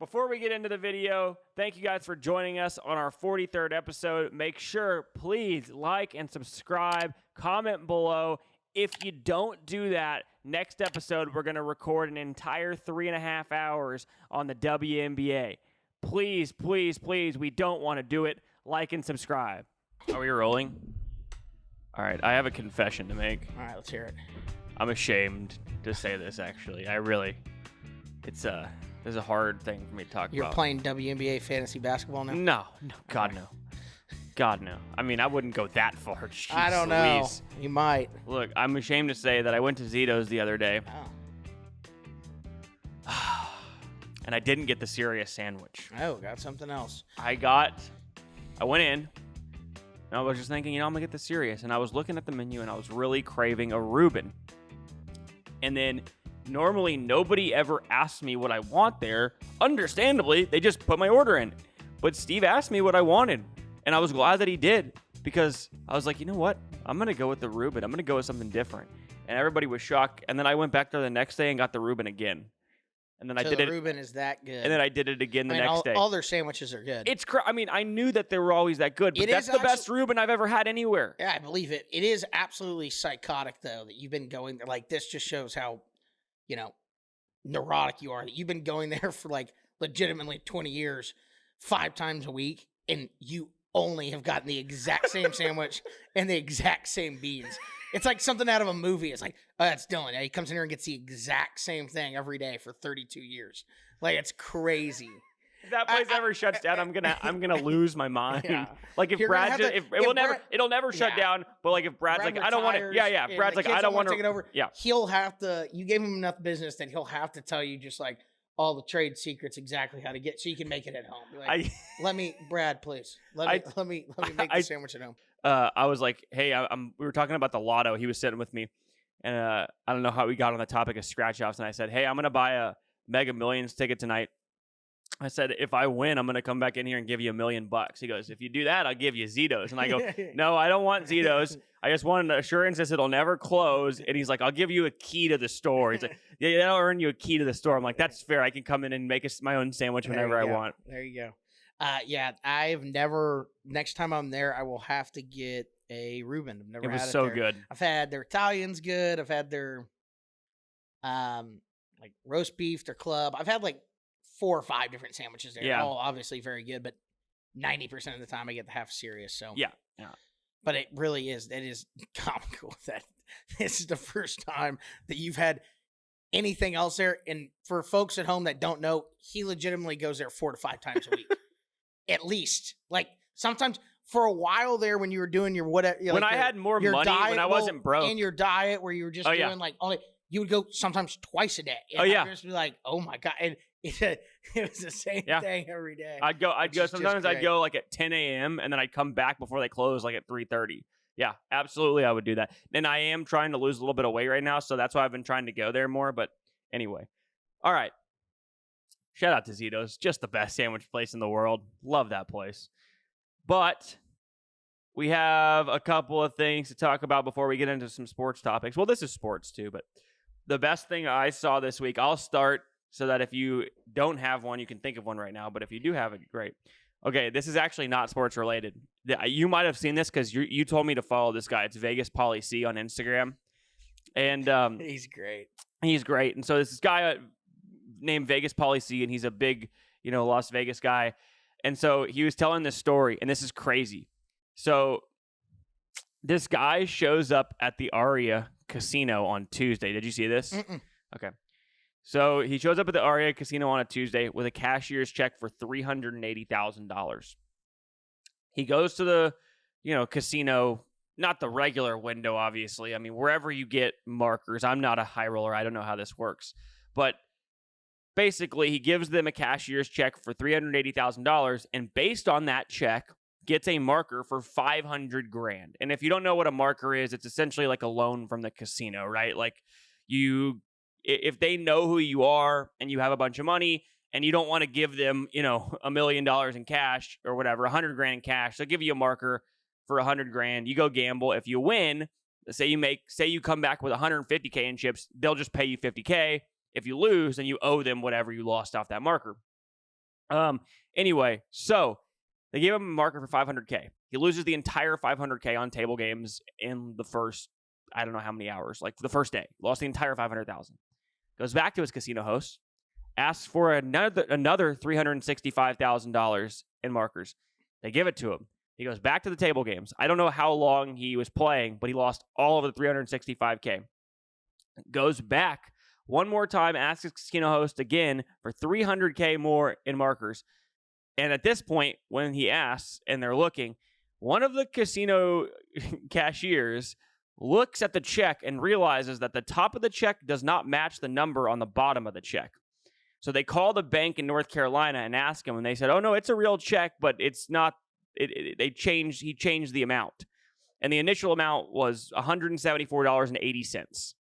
Before we get into the video, thank you guys for joining us on our 43rd episode. Make sure, please, like and subscribe, comment below. If you don't do that, next episode, we're going to record an entire 3.5 hours on the WNBA. Please, please, please, we don't want to do it. Like and subscribe. Are we rolling? All right, I have a confession to make. All right, let's hear it. I'm ashamed to say this, actually. This is a hard thing for me to talk about. You're playing WNBA fantasy basketball now? No, God, no. God, no. I mean, I wouldn't go that far. Jeez I don't know. Louise. You might. Look, I'm ashamed to say that I went to Zito's the other day, and I didn't get the serious sandwich. Oh, got something else. I went in, and I was just thinking, I'm going to get the serious. And I was looking at the menu, and I was really craving a Reuben. And then normally nobody ever asks me what I want there. Understandably, they just put my order in. But Steve asked me what I wanted. And I was glad that he did, because I was like, you know what? I'm going to go with the Reuben. I'm going to go with something different. And everybody was shocked. And then I went back there the next day and got the Reuben again. And then I did it. The Reuben is that good. And then I did it again the next day. All their sandwiches are good. I knew that they were always that good, but that's the best Reuben I've ever had anywhere. Yeah, I believe it. It is absolutely psychotic, though, that you've been going there. Like, this just shows how, neurotic you are. That you've been going there for, legitimately 20 years, 5 times a week, and you only have gotten the exact same sandwich and the exact same beans. It's like something out of a movie. It's like, oh, that's Dylan. He comes in here and gets the exact same thing every day for 32 years. Like, it's crazy. If that place ever shuts down, I'm gonna lose my mind. Yeah. Like if Brad, it'll never shut down. But like if Brad's like, I don't want it. Yeah. Brad's like, I don't want to take it over. Yeah. He'll have to. You gave him enough business that he'll have to tell you just like all the trade secrets, exactly how to get, so you can make it at home. Be like, Brad, please. Let me make the sandwich at home. I was like, hey, we were talking about the lotto. He was sitting with me, and I don't know how we got on the topic of scratch offs. And I said, hey, I'm gonna buy a Mega Millions ticket tonight. I said, if I win, I'm going to come back in here and give you $1 million. He goes, if you do that, I'll give you Zito's. And I go, no, I don't want Zito's. I just want an assurance that it'll never close. And he's like, I'll give you a key to the store. He's like, yeah, that'll earn you a key to the store. I'm like, that's fair. I can come in and make my own sandwich whenever I want. There you go. Next time I'm there, I will have to get a Reuben. I've never had it. It was so good. I've had their Italians good. I've had their roast beef, their club. I've had 4 or 5 different sandwiches there. Yeah. All obviously very good, but 90% of the time I get the half serious. So yeah. But it really is. It is comical that this is the first time that you've had anything else there. And for folks at home that don't know, he legitimately goes there 4 to 5 times a week, at least. Like sometimes for a while there when you were doing your whatever, when I had more money, when I wasn't broke, and your diet where you were just doing only, you would go sometimes twice a day. And I'd just be like, oh my God. And it was the same thing every day. I'd go sometimes I'd go at 10 a.m. and then I'd come back before they close at 3:30. Yeah, absolutely I would do that. And I am trying to lose a little bit of weight right now, so that's why I've been trying to go there more. But anyway. All right. Shout out to Zito's. Just the best sandwich place in the world. Love that place. But we have a couple of things to talk about before we get into some sports topics. Well, this is sports too, but the best thing I saw this week, I'll start so that if you don't have one, you can think of one right now. But if you do have it, great. Okay, this is actually not sports related. You might have seen this because you told me to follow this guy. It's Vegas Polly C on Instagram. And he's great. He's great. And so this guy named Vegas Polly C, and he's a big, Las Vegas guy. And so he was telling this story, and this is crazy. So this guy shows up at the Aria Casino on Tuesday. Did you see this? Mm-mm. Okay. So he shows up at the Aria Casino on a Tuesday with a cashier's check for $380,000. He goes to the, casino, not the regular window, obviously. I mean, wherever you get markers. I'm not a high roller. I don't know how this works. But basically, he gives them a cashier's check for $380,000, and based on that check, gets a marker for $500,000. And if you don't know what a marker is, it's essentially like a loan from the casino, right? Like if they know who you are and you have a bunch of money and you don't want to give them, $1 million in cash or whatever, $100,000 in cash, they'll give you a marker for $100,000. You go gamble. If you win, say you come back with $150K in chips, they'll just pay you $50K. If you lose, then you owe them whatever you lost off that marker. Anyway, so they gave him a marker for $500K. He loses the entire $500K on table games in the first, I don't know how many hours, like the first day. Lost the entire $500,000. Goes back to his casino host, asks for another $365,000 in markers. They give it to him. He goes back to the table games. I don't know how long he was playing, but he lost all of the $365K. Goes back one more time, asks his casino host again for $300K more in markers. And at this point, when he asks and they're looking, one of the casino cashiers looks at the check and realizes that the top of the check does not match the number on the bottom of the check. So they call the bank in North Carolina and ask him, and they said, oh, no, it's a real check, but it's not. He changed the amount. And the initial amount was $174.80.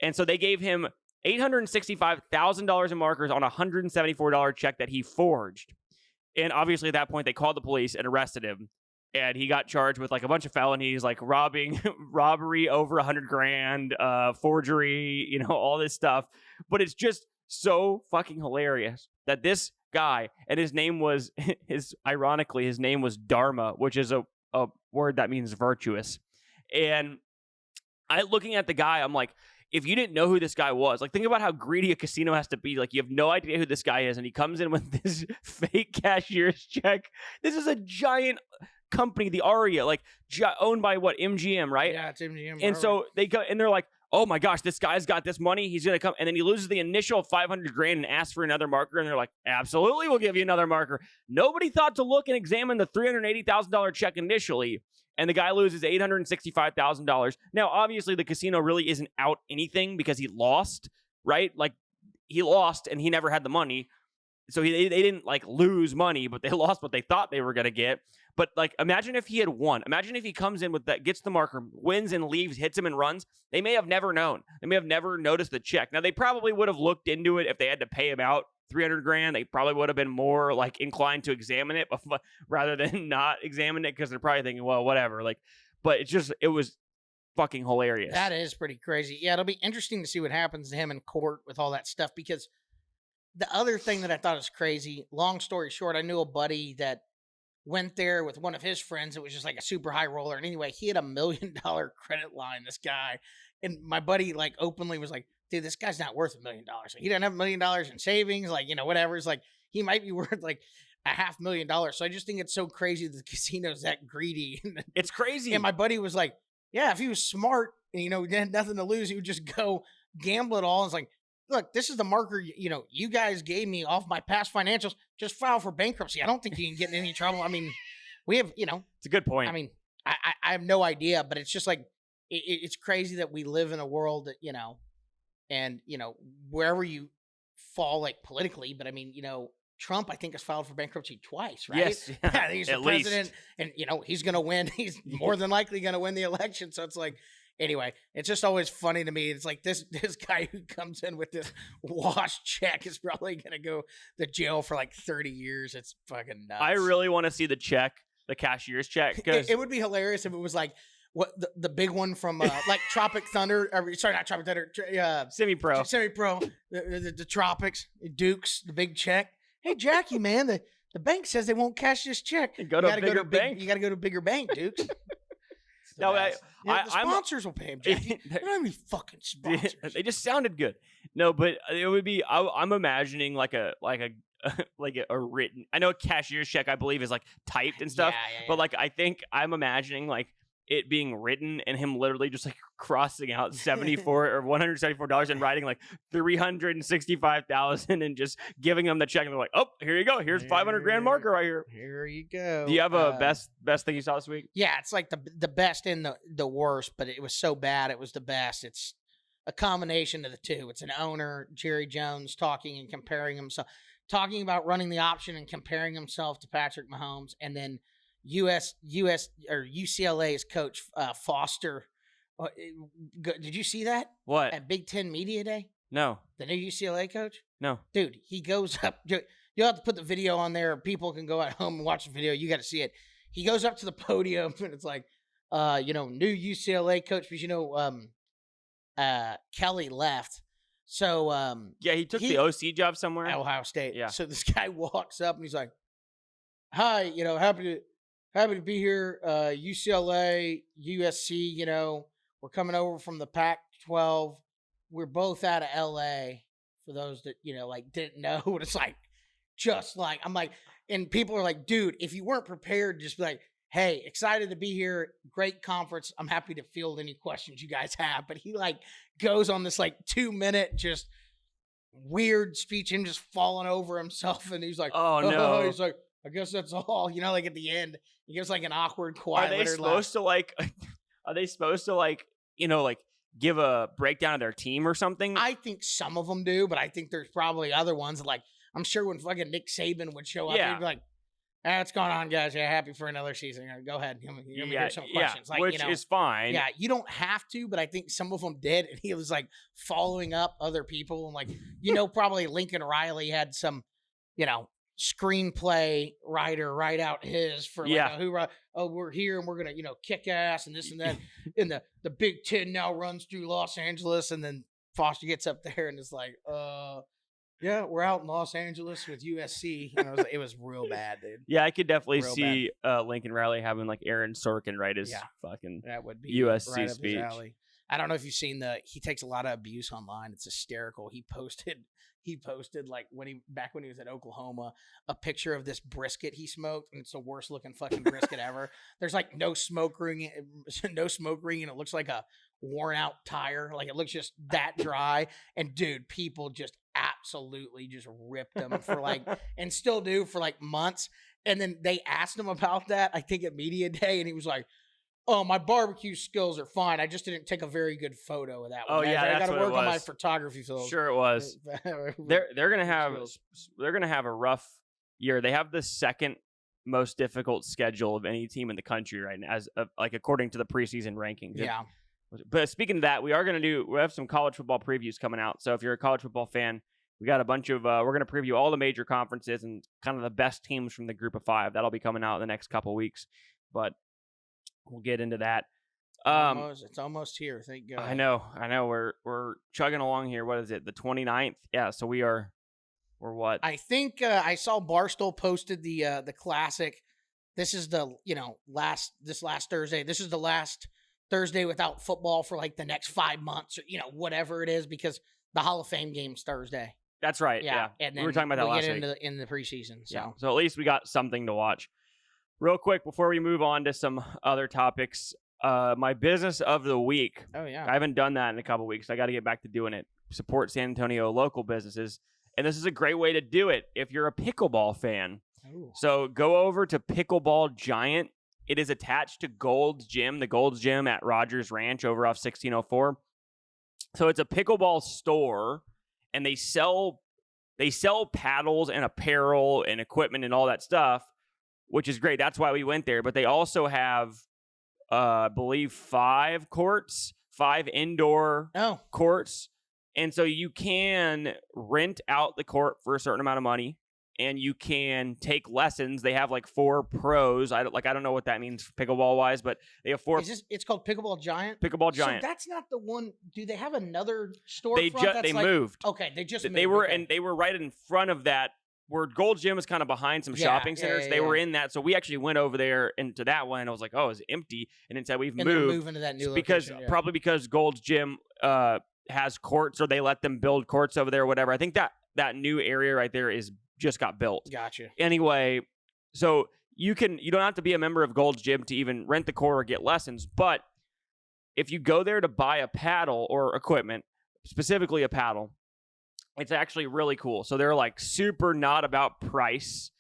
And so they gave him $865,000 in markers on a $174 check that he forged. And obviously at that point, they called the police and arrested him. And he got charged with like a bunch of felonies, like robbery over $100,000, forgery, all this stuff. But it's just so fucking hilarious that this guy, and his name was ironically, his name was Dharma, which is a word that means virtuous. And looking at the guy, I'm like, if you didn't know who this guy was, like, think about how greedy a casino has to be. Like, you have no idea who this guy is, and he comes in with this fake cashier's check. This is a giant company, the Aria, like owned by what, MGM, right? Yeah, it's MGM. And so they go and they're like, oh my gosh, this guy's got this money. He's going to come. And then he loses the initial $500,000 and asks for another marker. And they're like, absolutely, we'll give you another marker. Nobody thought to look and examine the $380,000 check initially. And the guy loses $865,000. Now, obviously, the casino really isn't out anything because he lost, right? Like, he lost and he never had the money. So they didn't, like, lose money, but they lost what they thought they were going to get. But, like, imagine if he had won. Imagine if he comes in with that, gets the marker, wins and leaves, hits him and runs. They may have never known. They may have never noticed the check. Now, they probably would have looked into it if they had to pay him out $300,000. They probably would have been more, like, inclined to examine it rather than not examine it, because they're probably thinking, well, whatever. Like, but it was fucking hilarious. That is pretty crazy. Yeah, it'll be interesting to see what happens to him in court with all that stuff, because the other thing that I thought was crazy, long story short, I knew a buddy that went there with one of his friends. It was just like a super high roller. And anyway, he had $1 million credit line, this guy. And my buddy, like, openly was like, dude, this guy's not worth $1 million. Like, he doesn't have $1 million in savings. Like, whatever. It's like, he might be worth like $500,000. So I just think it's so crazy that the casino's that greedy. It's crazy. And my buddy was like, yeah, if he was smart and, he had nothing to lose, he would just go gamble it all. And it's like, look, this is the marker, you guys gave me off my past financials. Just file for bankruptcy. I don't think you can get in any trouble. I mean, we have, It's a good point. I mean, I have no idea, but it's just like, it's crazy that we live in a world that, and, wherever you fall, like, politically, but I mean, Trump, I think, has filed for bankruptcy twice, right? Yes. Yeah, he's the president, least. and, he's going to win. He's more than likely going to win the election. So it's like, anyway, it's just always funny to me. It's like this guy who comes in with this washed check is probably going to go to jail for like 30 years. It's fucking nuts. I really want to see the check, the cashier's check. It would be hilarious if it was like the big one from like Tropic Thunder. Sorry, not Tropic Thunder. Semi-pro. The Tropics, Dukes, the big check. Hey, Jackie, man, the bank says they won't cash this check. You got to go to a bank. You got to go to a bigger bank, Dukes. No, the sponsors will pay him, Jackie. They don't have any fucking sponsors. They just sounded good. No, but it would be. I'm imagining like a written. I know a cashier's check, I believe, is like typed and stuff. Yeah. But like, I think I'm imagining like it being written and him literally just like crossing out $74 or $174 and writing like $365,000 and just giving them the check, and they're like, oh, here you go. Here's $500,000 marker right here. Here you go. Do you have a best thing you saw this week? Yeah, it's like the best and the worst, but it was so bad it was the best. It's a combination of the two. It's an owner, Jerry Jones, talking and comparing himself, talking about running the option and comparing himself to Patrick Mahomes, and then UCLA's coach Foster. Did you see that? What? At Big Ten Media Day? No. The new UCLA coach? No. Dude, he goes up. You'll have to put the video on there. People can go at home and watch the video. You got to see it. He goes up to the podium and it's like, new UCLA coach, because Kelly left. So Yeah, he took the OC job somewhere. at Ohio State. Yeah. So this guy walks up and he's like, "Hi, happy to be here. UCLA, USC. We're coming over from the Pac-12. We're both out of LA. For those that didn't know, it's like just like I'm like, and people are like, dude, if you weren't prepared, just be like, hey, excited to be here. Great conference. I'm happy to field any questions you guys have. But he goes on this 2-minute just weird speech and just falling over himself. And he's like, oh no. He's like, I guess that's all. At the end, he gives an awkward, quiet. Are they supposed to Are they supposed to give a breakdown of their team or something? I think some of them do, but I think there's probably other ones. I'm sure when fucking Nick Saban would show up, he'd be like, what's going on, guys? Yeah, happy for another season. Go ahead. Let me hear some questions. Which is fine. Yeah, you don't have to, but I think some of them did. And he was following up other people. And probably Lincoln Riley had some, screenplay writer write out his for we're here and we're going to, kick ass and this and that. And the Big Ten now runs through Los Angeles. And then Foster gets up there and is like, yeah, we're out in Los Angeles with USC. And it was real bad, dude. Yeah, I could definitely see Lincoln Riley having Aaron Sorkin write his fucking that would be USC right speech. I don't know if you've seen he takes a lot of abuse online. It's hysterical. He posted back when he was at Oklahoma, a picture of this brisket he smoked, and it's the worst looking fucking brisket ever. There's no smoke ring, and it looks like a worn out tire. It looks just that dry. And dude, people just absolutely just ripped him for and still do for months. And then they asked him about that, I think at media day, and he was like, "Oh, my barbecue skills are fine. I just didn't take a very good photo of that one. I got to work on my photography skills." Sure, it was. They're gonna have a rough year. They have the second most difficult schedule of any team in the country right now, according to the preseason rankings. Yeah. But speaking of that, we have some college football previews coming out. So if you're a college football fan, we got a bunch of we're going to preview all the major conferences and kind of the best teams from the group of 5. That'll be coming out in the next couple weeks. But we'll get into that. It's almost here. Thank God. I know. We're chugging along here. What is it? The 29th? Yeah. So we're what? I think I saw Barstool posted the classic. This is the last Thursday. This is the last Thursday without football for the next 5 months or whatever it is, because the Hall of Fame game's Thursday. That's right. Yeah. And then we were talking about that last week. In the preseason. So. Yeah. So at least we got something to watch. Real quick before we move on to some other topics, my business of the week. Oh yeah. I haven't done that in a couple weeks. I got to get back to doing it. Support San Antonio local businesses, and this is a great way to do it if you're a pickleball fan. Ooh. So go over to Pickleball Giant. It is attached to Gold's Gym, the Gold's Gym at Rogers Ranch over off 1604. So it's a pickleball store, and they sell paddles and apparel and equipment and all that stuff, which is great. That's why we went there. But they also have, I believe, 5 indoor courts. And so you can rent out the court for a certain amount of money, and you can take lessons. They have 4 pros. I don't know what that means pickleball wise, but they have 4. It's called Pickleball Giant. Pickleball Giant. So that's not the one. Do they have another storefront? They moved. Okay, they just moved. They were and they were right in front of that. Where Gold's Gym is kind of behind some shopping centers. They were in that. So we actually went over there into that one. And I was like, oh, it's empty. And instead we've moved. They're moving to that new location. Probably because Gold's Gym has courts, or they let them build courts over there or whatever. I think that new area right there is just got built. Gotcha. Anyway, so you don't have to be a member of Gold's Gym to even rent the court or get lessons. But if you go there to buy a paddle or equipment, specifically a paddle, it's actually really cool. So they're super not about price,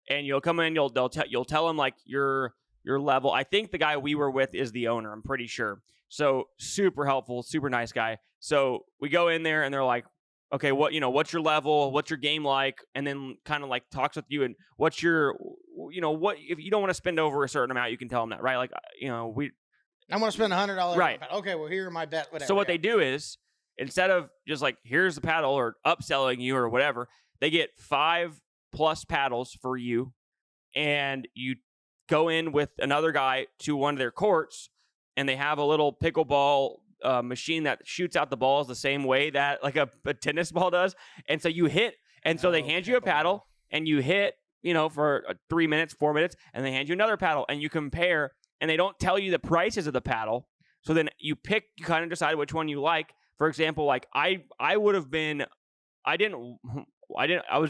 and you'll come in, you'll tell them your level. I think the guy we were with is the owner. I'm pretty sure. So super helpful, super nice guy. So we go in there and they're like, okay, what's your level? What's your game like? And then kind of talks with you, and what's your, what if you don't want to spend over a certain amount, you can tell them that, right? I want to spend $100. Right. Okay, well, here are my bet. Whatever. So what they do is, instead of just here's the paddle or upselling you or whatever, they get 5+ paddles for you, and you go in with another guy to one of their courts, and they have a little pickleball machine that shoots out the balls the same way that like a tennis ball does. And so you hit, and so they hand you a paddle, and you hit, for 3 minutes, 4 minutes, and they hand you another paddle, and you compare, and they don't tell you the prices of the paddle. So then you kind of decide which one you like. For example, like I was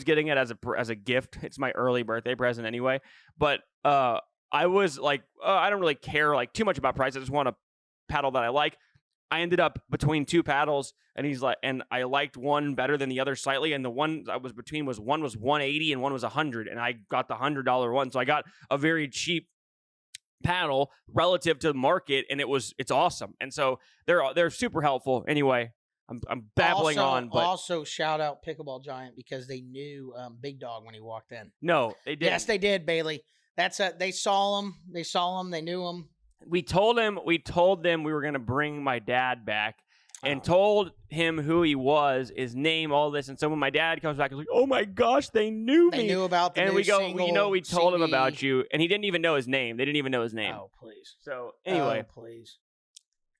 getting it as a gift. It's my early birthday present anyway. But I was like, I don't really care like too much about price. I just want a paddle that I like. I ended up between two paddles, and I liked one better than the other slightly. And the one I was between one was $180 and one was $100, and I got the $100 one. So I got a very cheap paddle relative to the market, and it's awesome. And so they're super helpful. Anyway, I'm babbling on, but also shout out Pickleball Giant because they knew Big Dog when he walked in. No, they didn't. Yes, they did, Bailey. They saw him. They knew him. We told them we were going to bring my dad back, and told him who he was, his name, all this. And so when my dad comes back, he's like, "Oh my gosh, they knew me." They knew about the and new we go, single we told him CD. about you, and he didn't even know his name. They didn't even know his name. Oh, please. So anyway, please.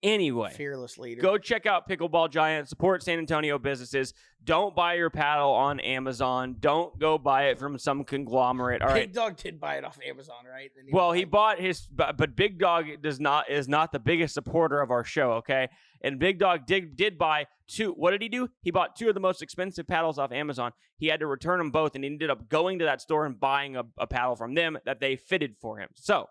Anyway, fearless leader. Go check out Pickleball Giant. Support San Antonio businesses. Don't buy your paddle on Amazon. Don't go buy it from some conglomerate. All right. Big Dog did buy it off Amazon, right? Well, he bought his, but Big Dog is not the biggest supporter of our show. Okay, and Big Dog did buy two. What did he do? He bought two of the most expensive paddles off Amazon. He had to return them both, and he ended up going to that store and buying a paddle from them that they fitted for him. So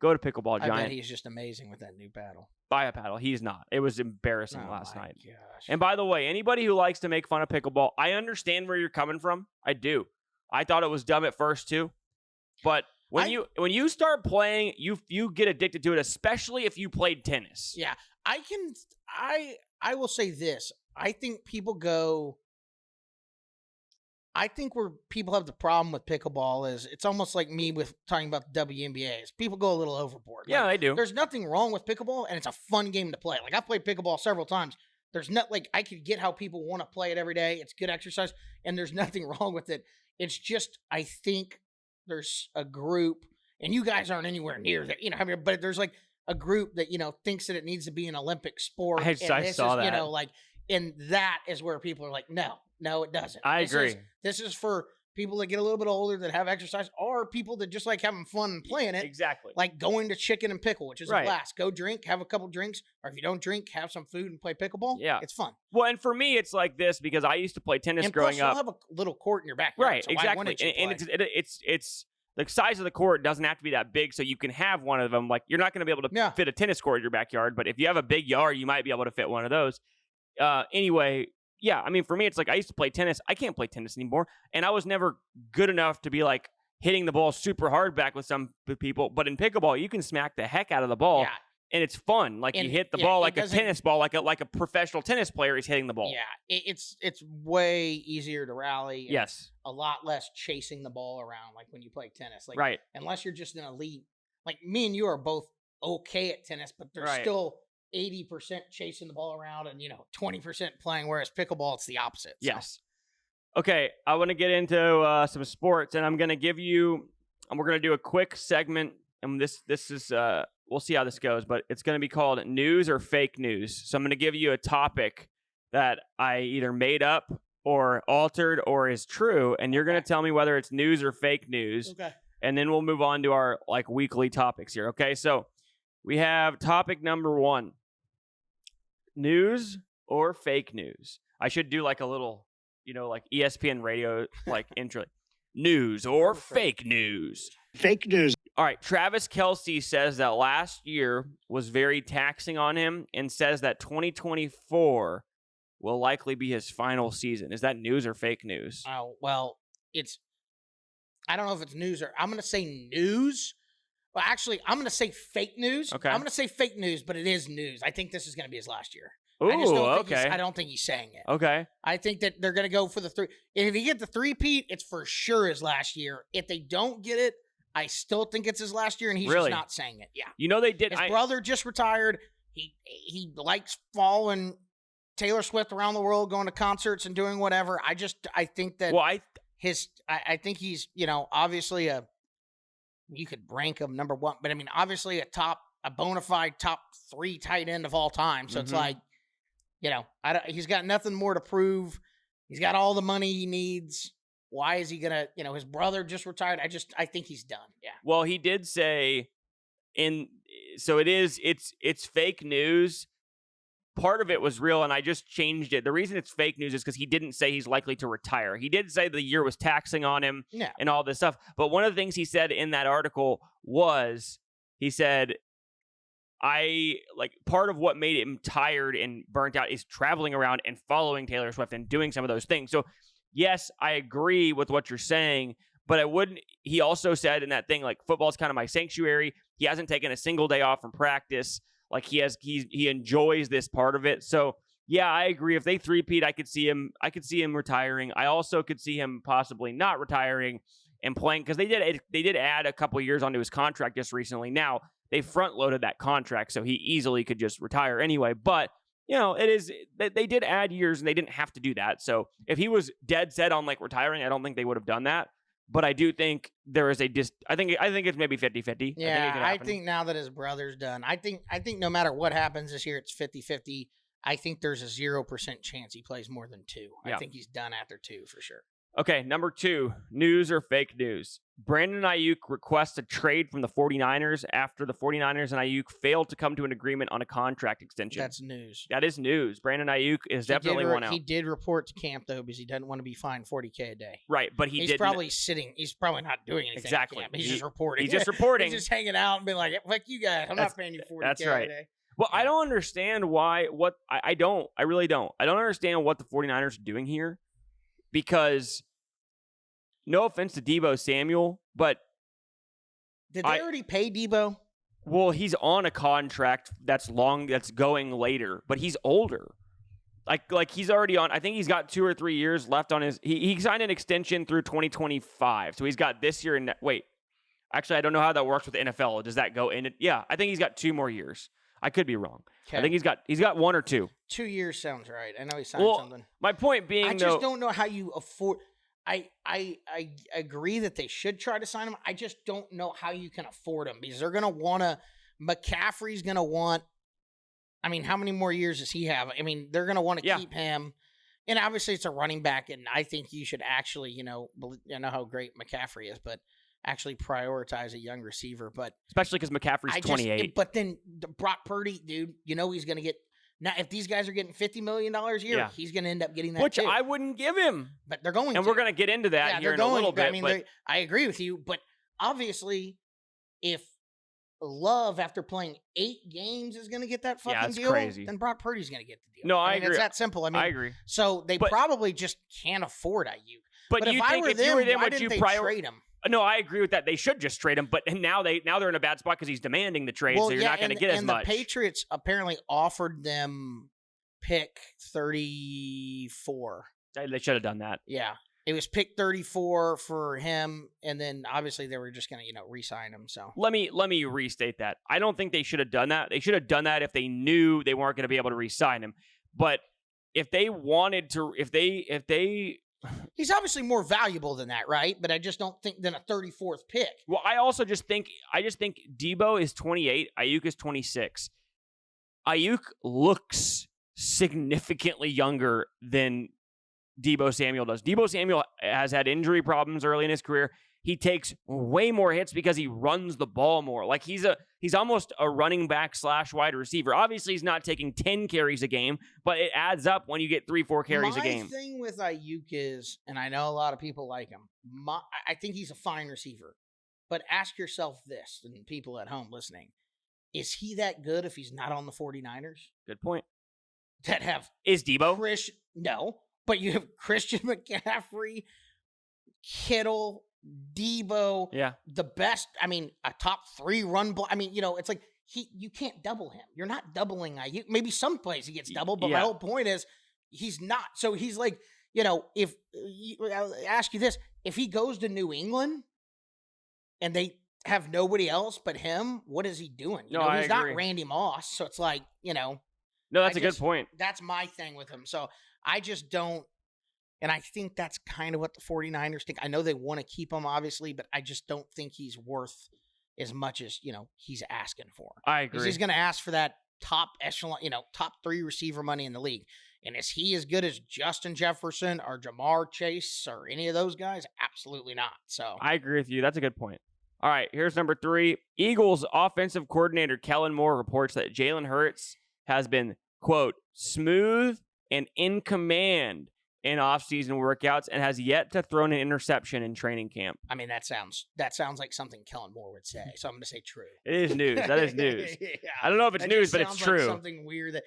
go to Pickleball Giant. I bet he's just amazing with that new paddle. Buy a paddle. He's not. It was embarrassing last night. Gosh. And by the way, anybody who likes to make fun of pickleball, I understand where you're coming from. I do. I thought it was dumb at first too. But when you start playing, you get addicted to it, especially if you played tennis. Yeah. I will say this. I think where people have the problem with pickleball is it's almost like me with talking about the WNBA. Is people go a little overboard. Yeah, they do. There's nothing wrong with pickleball, and it's a fun game to play. Like, I've played pickleball several times. There's not like I could get how people want to play it every day. It's good exercise, and there's nothing wrong with it. It's just I think there's a group, and you guys aren't anywhere near that, but there's like a group that thinks that it needs to be an Olympic sport. I saw that. And that is where people are like, no, it doesn't. I agree. This is for people that get a little bit older that have exercise, or people that just like having fun and playing it. Exactly. Like going to Chicken and Pickle, which is a blast. Go drink, have a couple drinks, or if you don't drink, have some food and play pickleball. Yeah. It's fun. Well, and for me, it's like this because I used to play tennis growing up. You'll have a little court in your backyard. Right, so exactly. It's the size of the court doesn't have to be that big, so you can have one of them. Like, you're not going to be able to fit a tennis court in your backyard, but if you have a big yard, you might be able to fit one of those. Anyway, yeah, I mean, for me, it's like I used to play tennis. I can't play tennis anymore, and I was never good enough to be like hitting the ball super hard back with some people. But in pickleball, you can smack the heck out of the ball, and it's fun. Like, you hit the ball like a tennis ball, like a professional tennis player is hitting the ball. Yeah, it's way easier to rally. Yes, a lot less chasing the ball around, like when you play tennis. Like, right. Unless you're just an elite, like me and you are both okay at tennis, but there's still 80% chasing the ball around and 20% playing, whereas pickleball it's the opposite. So. Yes. Okay, I want to get into some sports, and we're going to do a quick segment, and this is we'll see how this goes, but it's going to be called News or Fake News. So I'm going to give you a topic that I either made up or altered or is true, and you're going to tell me whether it's news or fake news. Okay. And then we'll move on to our weekly topics here. Okay, so we have topic number 1. News or fake news? I should do like a little, like ESPN radio, intro. News or fake news? Fake news. All right. Travis Kelce says that last year was very taxing on him and says that 2024 will likely be his final season. Is that news or fake news? Oh, well, I don't know if it's news or I'm going to say news. Well, actually, I'm going to say fake news. Okay. I'm going to say fake news, but it is news. I think this is going to be his last year. Ooh, I don't think he's saying it. Okay. I think that they're going to go for the 3. If he get the 3-peat, it's for sure his last year. If they don't get it, I still think it's his last year, and he's just not saying it. Yeah. They did. His brother just retired. He likes following Taylor Swift around the world, going to concerts and doing whatever. I think that I think he's, obviously you could rank him number 1, but I mean, obviously a top a bona fide top 3 tight end of all time. So it's like, he's got nothing more to prove. He's got all the money he needs. Why is he gonna? His brother just retired. I think he's done. Yeah. Well, he did say so it's fake news. Part of it was real, and I just changed it. The reason it's fake news is because he didn't say he's likely to retire. He did say the year was taxing on him and all this stuff. But one of the things he said in that article was, he said, part of what made him tired and burnt out is traveling around and following Taylor Swift and doing some of those things. So, yes, I agree with what you're saying, but he also said in that thing, like, football's kind of my sanctuary. He hasn't taken a single day off from practice. Like, he enjoys this part of it. So, yeah, I agree. If they three-peat, I could see him retiring. I also could see him possibly not retiring and playing, because they did add a couple years onto his contract just recently. Now, they front-loaded that contract, so he easily could just retire anyway. But, they did add years, and they didn't have to do that. So, if he was dead set on, like, retiring, I don't think they would have done that. But I do think there is I think it's maybe 50-50. Yeah, I think now that his brother's done, I think no matter what happens this year, it's 50-50. I think there's a 0% chance he plays more than 2. Yeah. I think he's done after 2 for sure. Okay, number 2, news or fake news. Brandon Ayuk requests a trade from the 49ers after the 49ers and Ayuk failed to come to an agreement on a contract extension. That's news. That is news. Brandon Ayuk is definitely one out. He did report to camp, though, because he doesn't want to be fined $40K a day. Right, but he's probably sitting. He's probably not doing anything. Exactly. He's just reporting. He's just reporting. He's just hanging out and being like, fuck you guys. I'm not paying you $40K a day. Well, I don't understand why. I don't. I really don't. I don't understand what the 49ers are doing here, because no offense to Deebo Samuel, but did they already pay Deebo? Well, he's on a contract that's going later, but he's older. Like he's already on. I think he's got 2 or 3 years left on his. He signed an extension through 2025, so he's got this year and wait. Actually, I don't know how that works with the NFL. Does that go in? Yeah, I think he's got 2 more years. I could be wrong. Okay. I think he's got 1 or 2. 2 years sounds right. I know he signed something. My point being, I just don't know how you afford. I agree that they should try to sign him. I just don't know how you can afford him, because they're going to want to. McCaffrey's going to want. I mean, how many more years does he have? I mean, they're going to want to keep him. And obviously, it's a running back, and I think you should actually, know how great McCaffrey is, but actually prioritize a young receiver. But especially because McCaffrey's 28. But then Brock Purdy, dude, he's going to get. Now, if these guys are getting $50 million a year, he's going to end up getting that Which too. I wouldn't give him. But they're going and to. We're going to get into that here in a little bit. I mean, I agree with you, but obviously, if Love, after playing 8 games, is going to get that fucking deal, crazy. Then Brock Purdy's going to get the deal. No, I agree. It's that simple. I mean, I agree. So they probably just can't afford Ayuk. But if I were them, why didn't they trade him? No, I agree with that. They should just trade him, but now they're in a bad spot because he's demanding the trade, so you're not going to get as much. And the Patriots apparently offered them pick 34. They should have done that. Yeah. It was pick 34 for him, and then obviously they were just going to, re-sign him. So let me restate that. I don't think they should have done that. They should have done that if they knew they weren't going to be able to re-sign him. But if they wanted to, if they he's obviously more valuable than that, right? But I just don't think than a 34th pick. Well, I just think Deebo is 28, Ayuk is 26. Ayuk looks significantly younger than Deebo Samuel does. Deebo Samuel has had injury problems early in his career. He takes way more hits because he runs the ball more. Like he's almost a running back / wide receiver. Obviously, he's not taking 10 carries a game, but it adds up when you get 3-4 carries a game. My thing with Ayuk is, and I know a lot of people like him, I think he's a fine receiver. But ask yourself this, and people at home listening, is he that good if he's not on the 49ers? Good point. Is Deebo? No. But you have Christian McCaffrey, Kittle, Deebo, the best. I mean, a top 3 run block. I mean, it's like you can't double him. You're not doubling Ayuk. Maybe some plays he gets doubled, but my whole point is he's not. So he's like, if I'll ask you this, if he goes to New England and they have nobody else but him, what is he doing? He's agree. not Randy Moss, so it's like, No, that's a good point. That's my thing with him. So I just don't, and I think that's kind of what the 49ers think. I know they want to keep him, obviously, but I just don't think he's worth as much as, he's asking for. I agree. He's going to ask for that top echelon, top 3 receiver money in the league. And is he as good as Justin Jefferson or Jamar Chase or any of those guys? Absolutely not. So I agree with you. That's a good point. All right, here's number 3. Eagles offensive coordinator Kellen Moore reports that Jalen Hurts has been, quote, smooth and in command in offseason workouts and has yet to throw an interception in training camp. I mean, that sounds like something Kellen Moore would say. So I'm going to say true. It is news. That is news. Yeah. I don't know if it's news, but it's true. Like something weird that,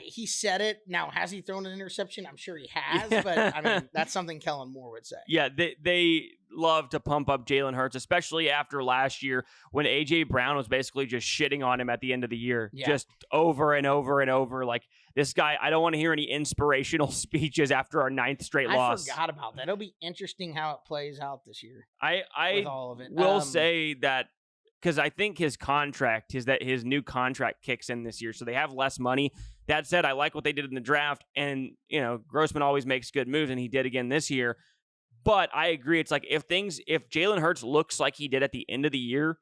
he said it. Now, has he thrown an interception? I'm sure he has, but I mean, that's something Kellen Moore would say. Yeah, they love to pump up Jalen Hurts, especially after last year when A.J. Brown was basically just shitting on him at the end of the year, just over and over and over. Like, this guy, I don't want to hear any inspirational speeches after our 9th straight loss. I forgot about that. It'll be interesting how it plays out this year. I with all of it. will say that because I think his new contract kicks in this year, so they have less money. That said, I like what they did in the draft, and Grossman always makes good moves, and he did again this year. But I agree, it's like if Jalen Hurts looks like he did at the end of the year,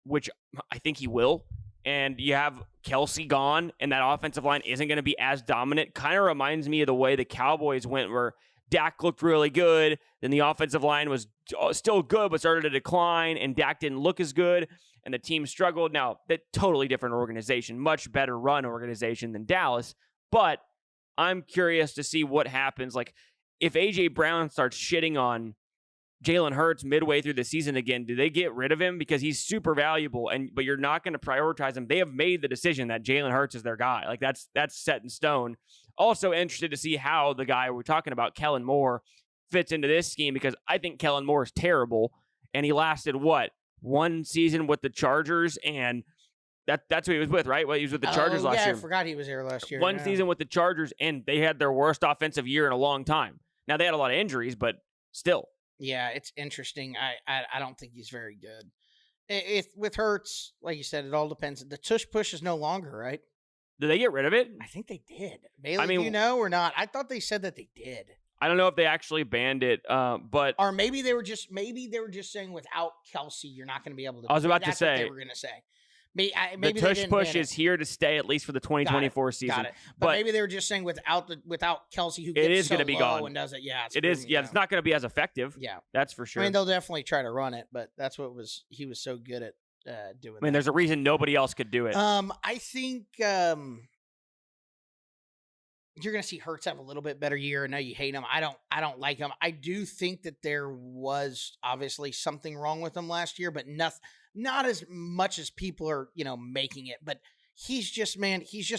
which I think he will, and you have Kelsey gone, and that offensive line isn't going to be as dominant, kind of reminds me of the way the Cowboys went, where Dak looked really good, then the offensive line was still good, but started to decline, and Dak didn't look as good, and the team struggled. Now, that totally different organization, much better run organization than Dallas, but I'm curious to see what happens. Like, if A.J. Brown starts shitting on Jalen Hurts midway through the season again, do they get rid of him? Because he's super valuable, but you're not going to prioritize him. They have made the decision that Jalen Hurts is their guy. Like, that's set in stone. Also interested to see how the guy we're talking about, Kellen Moore, fits into this scheme, because I think Kellen Moore is terrible, and he lasted, one season with the Chargers, and that's who he was with, right? Well, he was with the Chargers last year. I forgot he was there last year. One season with the Chargers, and they had their worst offensive year in a long time. Now, they had a lot of injuries, but still. Yeah, it's interesting. I don't think he's very good. With Hurts, like you said, it all depends. The tush push is no longer, right? Did they get rid of it? I think they did. Bailey, do you know or not? I thought they said that they did. I don't know if they actually banned it, but or maybe they were just saying without Kelsey, you're not going to be able to. I was about to say what they were going to say. Maybe the tush push is here to stay at least for the 2024 season. Got it. But maybe they were just saying without Kelsey, who gets it is so going to be low gone. And does it. Yeah, it is. Yeah, it's not going to be as effective. Yeah, that's for sure. I mean, they'll definitely try to run it, but that's what he was so good at doing. I mean, there's a reason nobody else could do it. I think you're going to see Hurts have a little bit better year. I know you hate him. I don't like him. I do think that there was obviously something wrong with him last year, but not as much as people are, making it. But he's just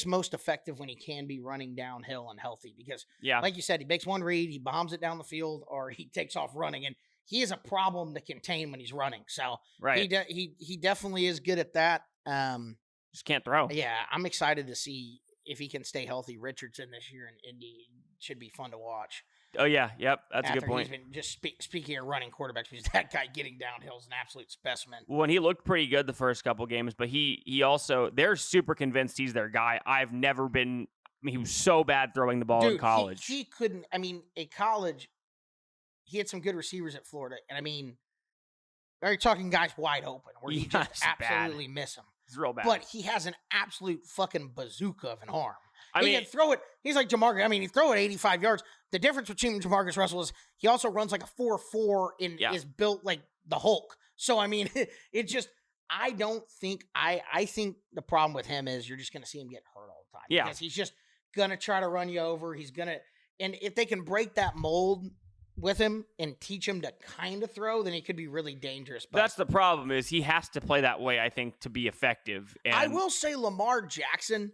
most effective when he can be running downhill and healthy, because like you said, he makes one read, he bombs it down the field, or he takes off running, and he is a problem to contain when he's running. So he definitely is good at that. Just can't throw. Yeah, I'm excited to see if he can stay healthy. Richardson this year in Indy should be fun to watch. Oh, yeah. Yep. That's a good point. He's been just speaking of running quarterbacks, because that guy getting downhill is an absolute specimen. Well, and he looked pretty good the first couple games, but he also, they're super convinced he's their guy. I've never been, he was so bad throwing the ball in college. He couldn't, at college, he had some good receivers at Florida. And are you talking guys wide open where you just absolutely miss him? It's real bad. But he has an absolute fucking bazooka of an arm. He can throw it. He's like Jamarcus. He throw it 85 yards. The difference between Jamarcus Russell is he also runs like a 4.4 and is built like the Hulk. So, it just, I think the problem with him is you're just going to see him get hurt all the time. Yeah. Because he's just going to try to run you over. And if they can break that mold with him and teach him to kind of throw, then he could be really dangerous. But that's the problem, is he has to play that way, I think, to be effective. And I will say Lamar Jackson,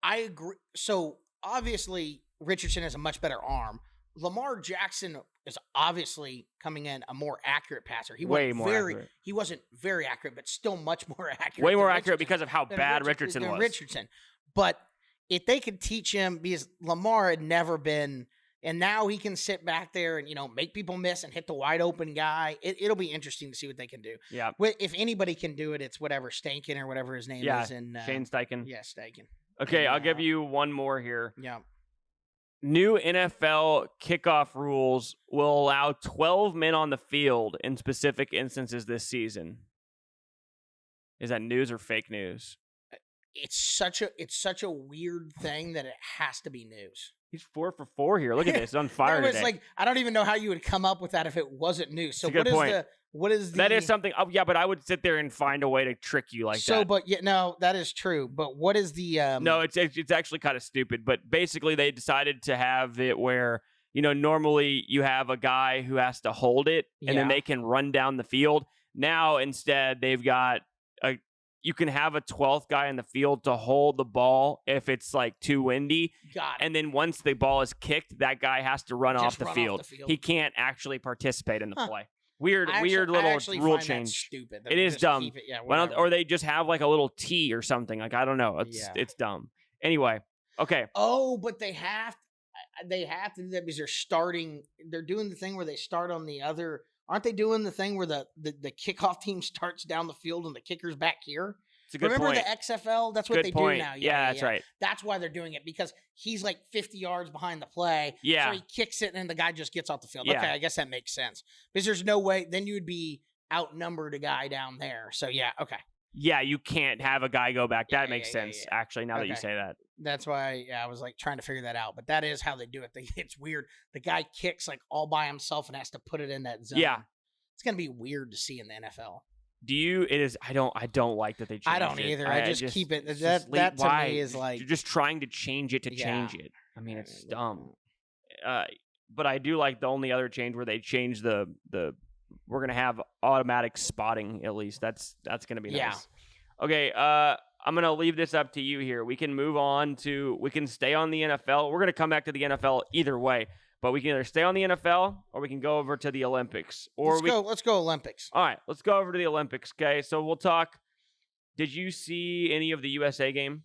I agree. So obviously Richardson has a much better arm. Lamar Jackson is obviously coming in a more accurate passer. He wasn't very accurate, but still much more accurate. Way more accurate because of how bad Richardson was. But if they could teach him, because Lamar had never been, and now he can sit back there and, make people miss and hit the wide open guy. It'll be interesting to see what they can do. Yeah. If anybody can do it, it's whatever Stankin or whatever his name is. Shane Steichen. Yeah, Steichen. Okay, I'll give you one more here. Yeah. New NFL kickoff rules will allow 12 men on the field in specific instances this season. Is that news or fake news? It's such a weird thing that it has to be news. He's 4 for 4 here. Look at this. It's on fire today. It's like, I don't even know how you would come up with that if it wasn't news. So what is the... That is something. Oh, yeah, but I would sit there and find a way to trick you like that. But yeah, no, that is true. But what is the... No, it's actually kind of stupid. But basically, they decided to have it where, normally you have a guy who has to hold it, and then they can run down the field. Now, instead, they've got you can have a 12th guy in the field to hold the ball if it's like too windy. Got it. And then once the ball is kicked, that guy has to run off the field. He can't actually participate in the play. Weird little rule change. Stupid. It is dumb. Or they just have like a little T or something. Like, I don't know. It's dumb. Anyway, okay. Oh, but they have to do that because they're doing the thing where they start on the other. Aren't they doing the thing where the kickoff team starts down the field and the kicker's back here? It's a good Remember point. the XFL? That's what they do now. Yeah, that's right. That's why they're doing it, because he's like 50 yards behind the play. Yeah. So he kicks it and the guy just gets off the field. Yeah. Okay, I guess that makes sense. Because there's no way, then you would be outnumbered a guy down there. So yeah, okay. Yeah, you can't have a guy go back. That makes sense, actually, now that you say that. That's why I was like trying to figure that out. But that is how they do it. It's weird. The guy kicks like all by himself and has to put it in that zone. Yeah. It's gonna be weird to see in the NFL. I don't like that they changed it. I don't either. I just keep it. That to why? Me is like you're just trying to change it to change it. I mean, it's dumb. But I do like the only other change where they change the we're gonna have automatic spotting at least. That's gonna be nice. Yeah. Okay. I'm gonna leave this up to you here. We can move on to. We can stay on the NFL. We're gonna come back to the NFL either way. But we can either stay on the NFL or we can go over to the Olympics. Let's go Olympics. All right, let's go over to the Olympics. Okay, so we'll talk. Did you see any of the USA game?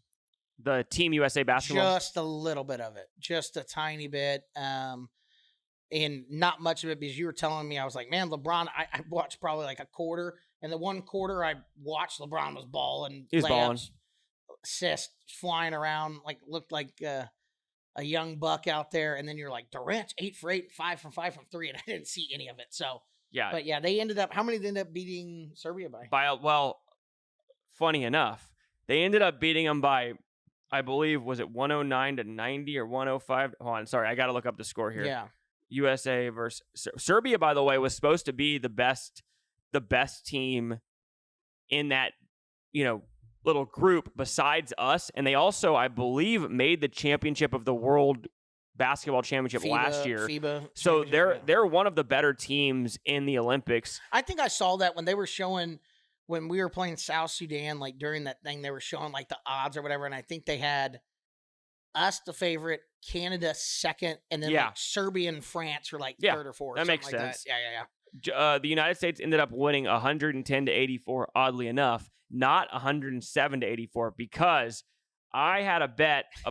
The Team USA basketball? Just a little bit of it. Just a tiny bit. And not much of it because you were telling me, I was like, man, LeBron, I watched probably like a quarter. And the one quarter I watched, LeBron was balling. He's balling. Assists, flying around, looked like a young buck out there, and then you're like, Durant's 8 for 8, 5 for 5 from 3, and I didn't see any of it. So yeah, but yeah, they ended up. How many did they end up beating Serbia by? Well, funny enough, they ended up beating them by, I believe, was it 109-90 or 105? Hold on, sorry, I got to look up the score here. Yeah, USA versus Serbia. By the way, was supposed to be the best team in that little group besides us, and they also, I believe, made the championship of the World Basketball Championship last year. FIBA so they're one of the better teams in the Olympics. I think I saw that when they were showing when we were playing South Sudan, like during that thing, they were showing like the odds or whatever, and I think they had us the favorite, Canada second, and then like Serbia and France were like third or fourth. That makes sense. Yeah. The United States ended up winning 110-84. Oddly enough, not 107-84, because I had a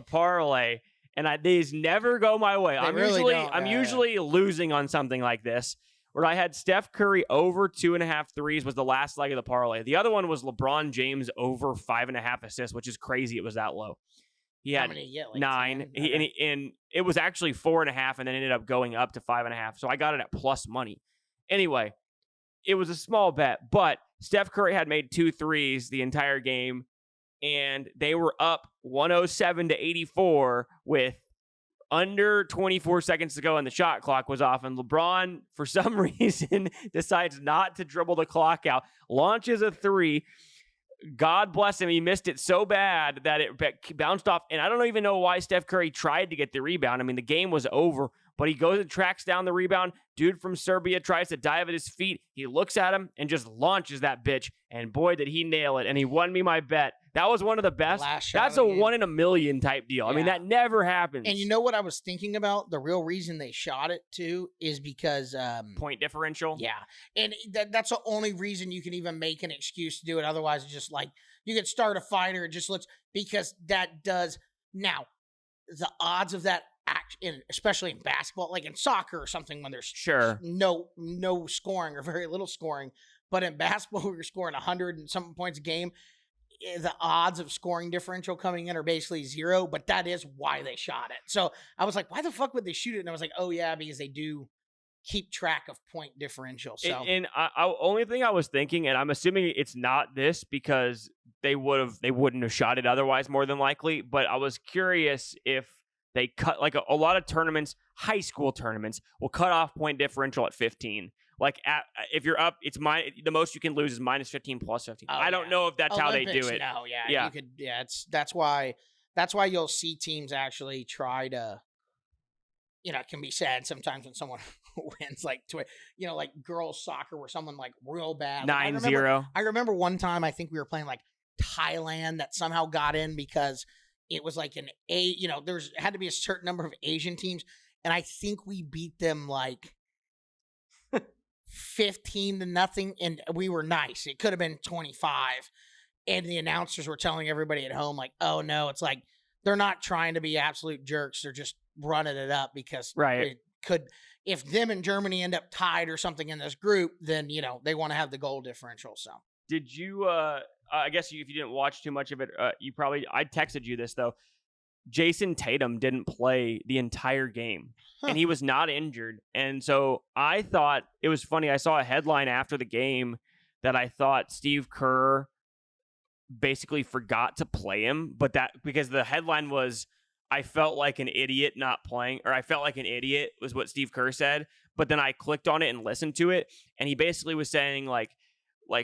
parlay, and these never go my way. I'm usually losing on something like this. Where I had Steph Curry over 2.5 threes was the last leg of the parlay. The other one was LeBron James over 5.5 assists, which is crazy. It was that low. He had 9, and it was actually 4.5, and then ended up going up to 5.5. So I got it at plus money. Anyway, it was a small bet, but Steph Curry had made 2 threes the entire game, and they were up 107-84 with under 24 seconds to go, and the shot clock was off. And LeBron, for some reason, decides not to dribble the clock out, launches a 3. God bless him. He missed it so bad that it bounced off. And I don't even know why Steph Curry tried to get the rebound. I mean, the game was over, but he goes and tracks down the rebound. Dude from Serbia tries to dive at his feet. He looks at him and just launches that bitch. And boy, did he nail it. And he won me my bet. That was one of the best. That's a 1 in a million type deal. Yeah. I mean, that never happens. And you know what I was thinking about? The real reason they shot it too is because point differential. Yeah, and that's the only reason you can even make an excuse to do it. Otherwise, it's just like you could start a fight, or it just looks, because that does now the odds of that action, especially in basketball, like in soccer or something, when there's no scoring or very little scoring, but in basketball, we're scoring 100 and something points a game. the odds of scoring differential coming in are basically 0, but that is why they shot it. So I was like, why the fuck would they shoot it? And I was like, oh yeah, because they do keep track of point differential. So and only thing I was thinking, and I'm assuming it's not this because they wouldn't have shot it otherwise, more than likely. But I was curious if they cut, like a lot of tournaments, high school tournaments will cut off point differential at 15. Like if you're up, it's the most you can lose is minus 15 plus 15. Oh, I don't know if that's how they do it. No, yeah. You could, that's why you'll see teams actually try to, it can be sad sometimes when someone wins, like girls soccer where someone like real bad. 9-0. I remember one time, I think we were playing like Thailand that somehow got in because it was like there's had to be a certain number of Asian teams. And I think we beat them like 15-0, and we were nice. It could have been 25. And the announcers were telling everybody at home, like, oh no, it's like they're not trying to be absolute jerks. They're just running it up because it could, if them and Germany end up tied or something in this group, then, they want to have the goal differential. So did you, I guess if you didn't watch too much of it, I texted you this though. Jason Tatum didn't play the entire game and he was not injured. And so I thought it was funny. I saw a headline after the game that I thought Steve Kerr basically forgot to play him, but that because the headline was, I felt like an idiot not playing, or I felt like an idiot was what Steve Kerr said. But then I clicked on it and listened to it. And he basically was saying like,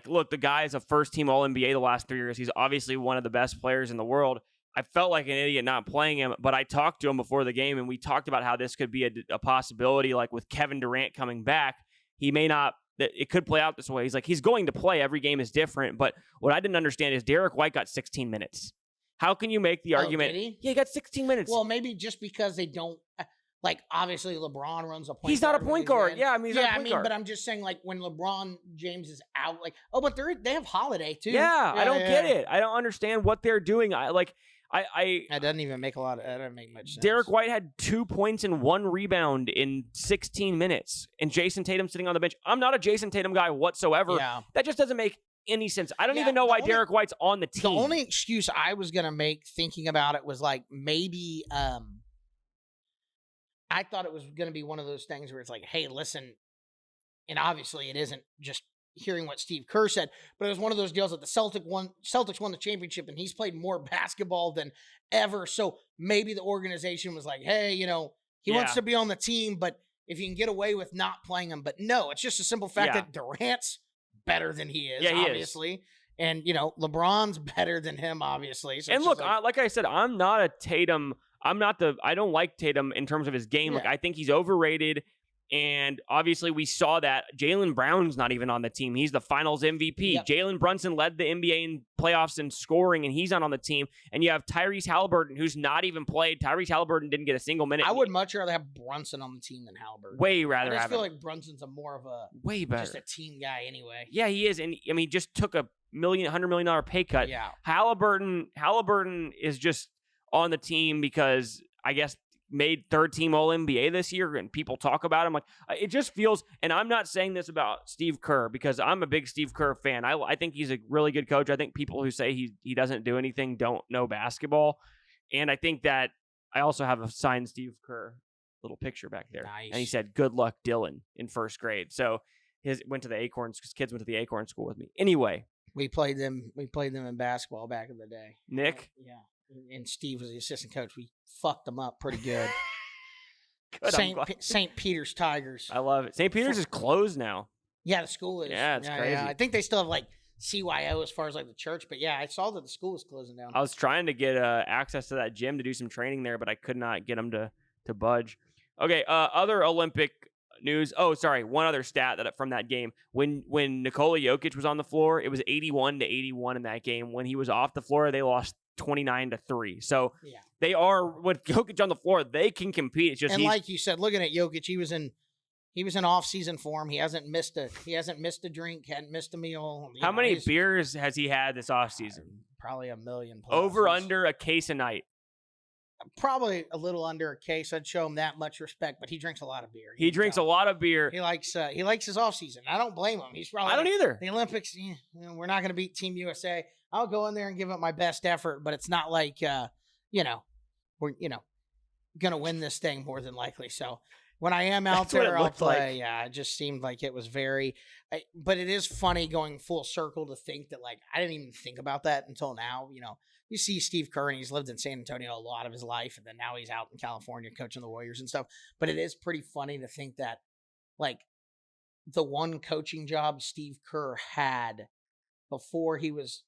look, the guy is a first team All NBA the last 3 years. He's obviously one of the best players in the world. I felt like an idiot not playing him, but I talked to him before the game, and we talked about how this could be a possibility, like with Kevin Durant coming back. He may not, it could play out this way. He's like, he's going to play. Every game is different. But what I didn't understand is Derek White got 16 minutes. How can you make the argument? Did he? Yeah, he got 16 minutes. Well, maybe just because they don't, like, obviously LeBron runs a point guard. He's not a point guard. Yeah, I mean, he's not a point guard. But I'm just saying, like, when LeBron James is out, like, oh, but they have Holiday, too. Yeah, I don't get it. I don't understand what they're doing. That doesn't even make that doesn't make much sense. Derek White had 2 points and 1 rebound in 16 minutes, and Jason Tatum sitting on the bench. I'm not a Jason Tatum guy whatsoever. Yeah. That just doesn't make any sense. I don't even know why Derek White's on the team. The only excuse I was going to make thinking about it was like maybe I thought it was going to be one of those things where it's like, hey, listen, and obviously it isn't just hearing what Steve Kerr said, but it was one of those deals that the Celtics won the championship and he's played more basketball than ever. So maybe the organization was like, hey, he wants to be on the team, but if you can get away with not playing him. But no, it's just a simple fact that Durant's better than he is, obviously. Is. And, LeBron's better than him, obviously. So and look, like I said, I'm not a Tatum. I don't like Tatum in terms of his game. Yeah. Like, I think he's overrated. And obviously we saw that Jaylen Brown's not even on the team. He's the finals MVP. Yep. Jalen Brunson led the NBA in playoffs in scoring, and he's not on the team. And you have Tyrese Halliburton, who's not even played. Tyrese Halliburton didn't get a single minute. I would much rather have Brunson on the team than Halliburton. Way rather have him. I feel like Brunson's more of a way better, just a team guy anyway. Yeah, he is. And I mean, just took a $100 million pay cut. Yeah. Halliburton is just on the team because I guess made third team All NBA this year, and people talk about him. Like, it just feels, and I'm not saying this about Steve Kerr because I'm a big Steve Kerr fan. I think he's a really good coach. I think people who say he doesn't do anything don't know basketball. And I think that I also have a signed Steve Kerr little picture back there. Nice. And he said, "Good luck, Dylan," in first grade. So his kids went to the Acorn school with me. Anyway. We played them in basketball back in the day. Nick? Yeah. And Steve was the assistant coach. We fucked them up pretty good. St. Peter's Tigers. I love it. St. Peter's is closed now. Yeah, the school is. Yeah, it's crazy. Yeah. I think they still have like CYO as far as like the church, but yeah, I saw that the school is closing down. I was trying to get access to that gym to do some training there, but I could not get them to budge. Okay, other Olympic news. Oh, sorry, one other stat from that game. When Nikola Jokic was on the floor, it was 81-81 in that game. When he was off the floor, they lost 29-3. So they are, with Jokic on the floor, they can compete. It's just, and like you said, looking at Jokic, he was in off-season form. He hasn't missed a drink, hadn't missed a meal. How many beers has he had this offseason? Probably 1 million plus. Over under a case a night. Probably a little under a case. I'd show him that much respect, but he drinks a lot of beer. He drinks a lot of beer. He likes his off season. I don't blame him. He's probably I don't either. The Olympics, we're not going to beat Team USA. I'll go in there and give it my best effort, but it's not like we're going to win this thing more than likely. So when I am out there, I'll play. Like. Yeah, it just seemed like it was but it is funny going full circle to think that, like, I didn't even think about that until now. You see Steve Kerr, and he's lived in San Antonio a lot of his life, and then now he's out in California coaching the Warriors and stuff. But it is pretty funny to think that, like, the one coaching job Steve Kerr had before he was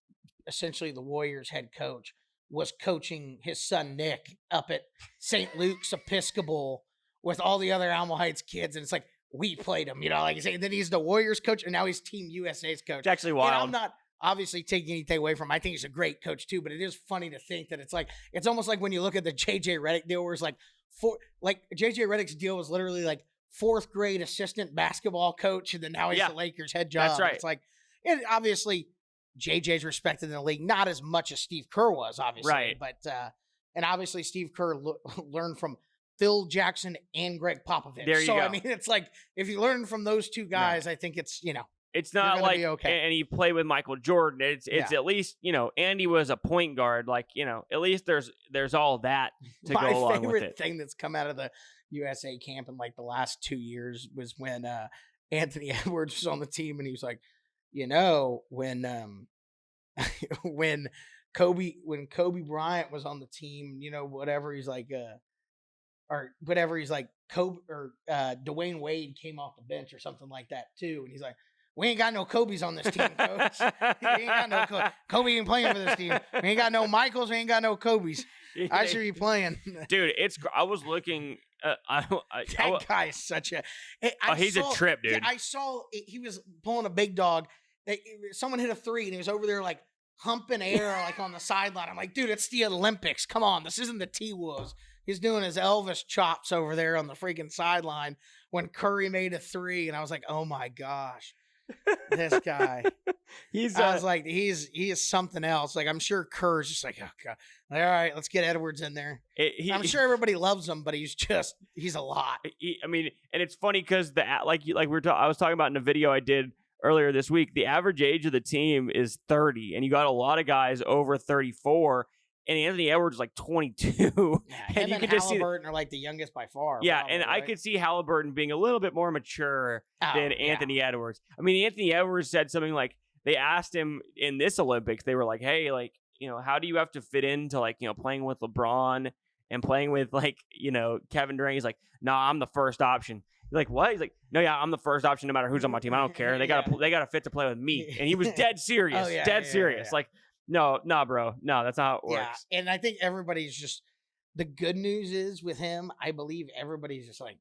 essentially the Warriors head coach was coaching his son Nick up at St. Luke's Episcopal with all the other Alamo Heights kids. And it's like, we played him, like you say. Then he's the Warriors coach, and now he's Team USA's coach. It's actually wild. And I'm not obviously taking anything away from him. I think he's a great coach too, but it is funny to think that it's almost like when you look at the JJ Redick deal, where it's like JJ Redick's deal was literally like 4th grade assistant basketball coach, and then now he's the Lakers head job. That's right. It's like, and obviously JJ's respected in the league, not as much as Steve Kerr was, obviously, right? But and obviously Steve Kerr learned from Phil Jackson and Greg Popovich. There you go. I mean, it's like if you learn from those two guys, I think it's It's not like, okay. And he played with Michael Jordan. It's at least, Andy was a point guard. Like, at least there's all that to go along with it. My favorite thing that's come out of the USA camp in like the last 2 years was when Anthony Edwards was on the team, and he was like, when Kobe Bryant was on the team, whatever, he's like, Kobe or Dwayne Wade came off the bench or something like that too, and he's like, we ain't got no Kobe's on this team, coach. We ain't got no Kobe ain't playing for this team. We ain't got no Michaels. We ain't got no Kobe's. I should be playing. Dude, I was looking. That guy is such a. He's a trip, dude. Yeah, I saw he was pulling a big dog. Someone hit a 3, and he was over there like humping air like on the sideline. I'm like, dude, it's the Olympics. Come on, this isn't the T-Wolves. He's doing his Elvis chops over there on the freaking sideline when Curry made a 3, and I was like, oh my gosh. This guy, I was like, he is something else. Like, I'm sure Kerr's just like, oh god, all right, let's get Edwards in there. I'm sure everybody loves him, but he's a lot. And it's funny because I was talking about in a video I did earlier this week. The average age of the team is 30, and you got a lot of guys over 34. And Anthony Edwards is like 22. Yeah, and you can just see Halliburton are like the youngest by far. Yeah, probably, and right? I could see Halliburton being a little bit more mature than Anthony Edwards. I mean, Anthony Edwards said something like, they asked him in this Olympics, they were like, hey, like, how do you have to fit into like, playing with LeBron and playing with like, Kevin Durant? He's like, nah, I'm the first option. You're like, what? He's like, no, yeah, I'm the first option no matter who's on my team. I don't care. They gotta fit to play with me. And he was dead serious. Serious. Like, no, bro. No, that's not how it works. Yeah, and I think everybody's just, the good news is with him, I believe everybody's just like,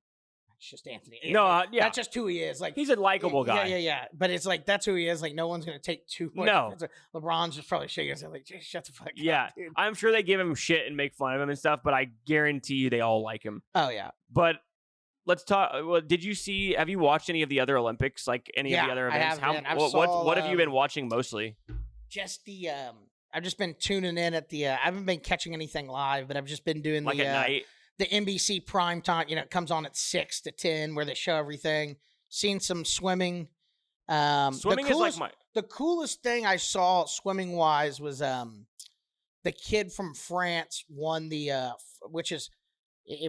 it's just Anthony. No, that's just who he is. Like, he's a likable guy. Yeah. But it's like, that's who he is. Like, no one's going to take too much. No. LeBron's just probably shaking his head like, shut the fuck up, dude. I'm sure they give him shit and make fun of him and stuff, but I guarantee you they all like him. Oh, yeah. But let's talk. Well, have you watched any of the other Olympics? Like any of the other events? What have you been watching mostly? Just the I've just been tuning in at the I haven't been catching anything live, but I've just been doing at night. The NBC prime time, it comes on at 6 to 10 where they show everything. Seen some swimming. Swimming is like the coolest thing I saw swimming wise was the kid from France won the which is,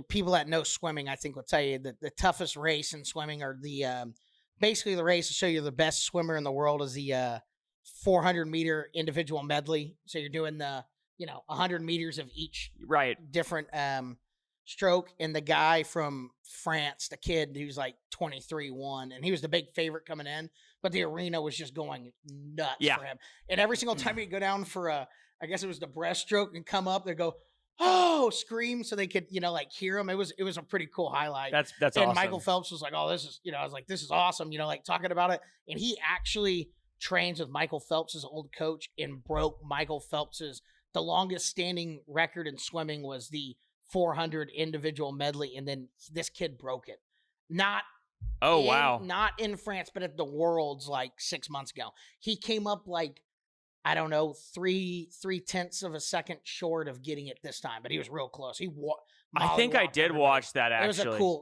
people that know swimming I think will tell you that the toughest race in swimming are the basically the race to show you the best swimmer in the world is the 400-meter individual medley. So you're doing the 100 meters of each different stroke, and the guy from France, the kid who's like 23 won, and he was the big favorite coming in, but the arena was just going nuts for him. And every single time he'd go down for I guess it was the breaststroke and come up, they go, oh, scream, so they could like hear him. It was a pretty cool highlight. That's and awesome. Michael Phelps was like, oh, this is I was like, this is awesome, like talking about it. And he actually trains with Michael Phelps' old coach and broke Michael Phelps's, the longest standing record in swimming was the 400 individual medley, and then this kid broke it. Not in France, but at the Worlds like 6 months ago. He came up like I don't know, 3/10 of a second short of getting it this time, but he was real close. I think I did watch that actually.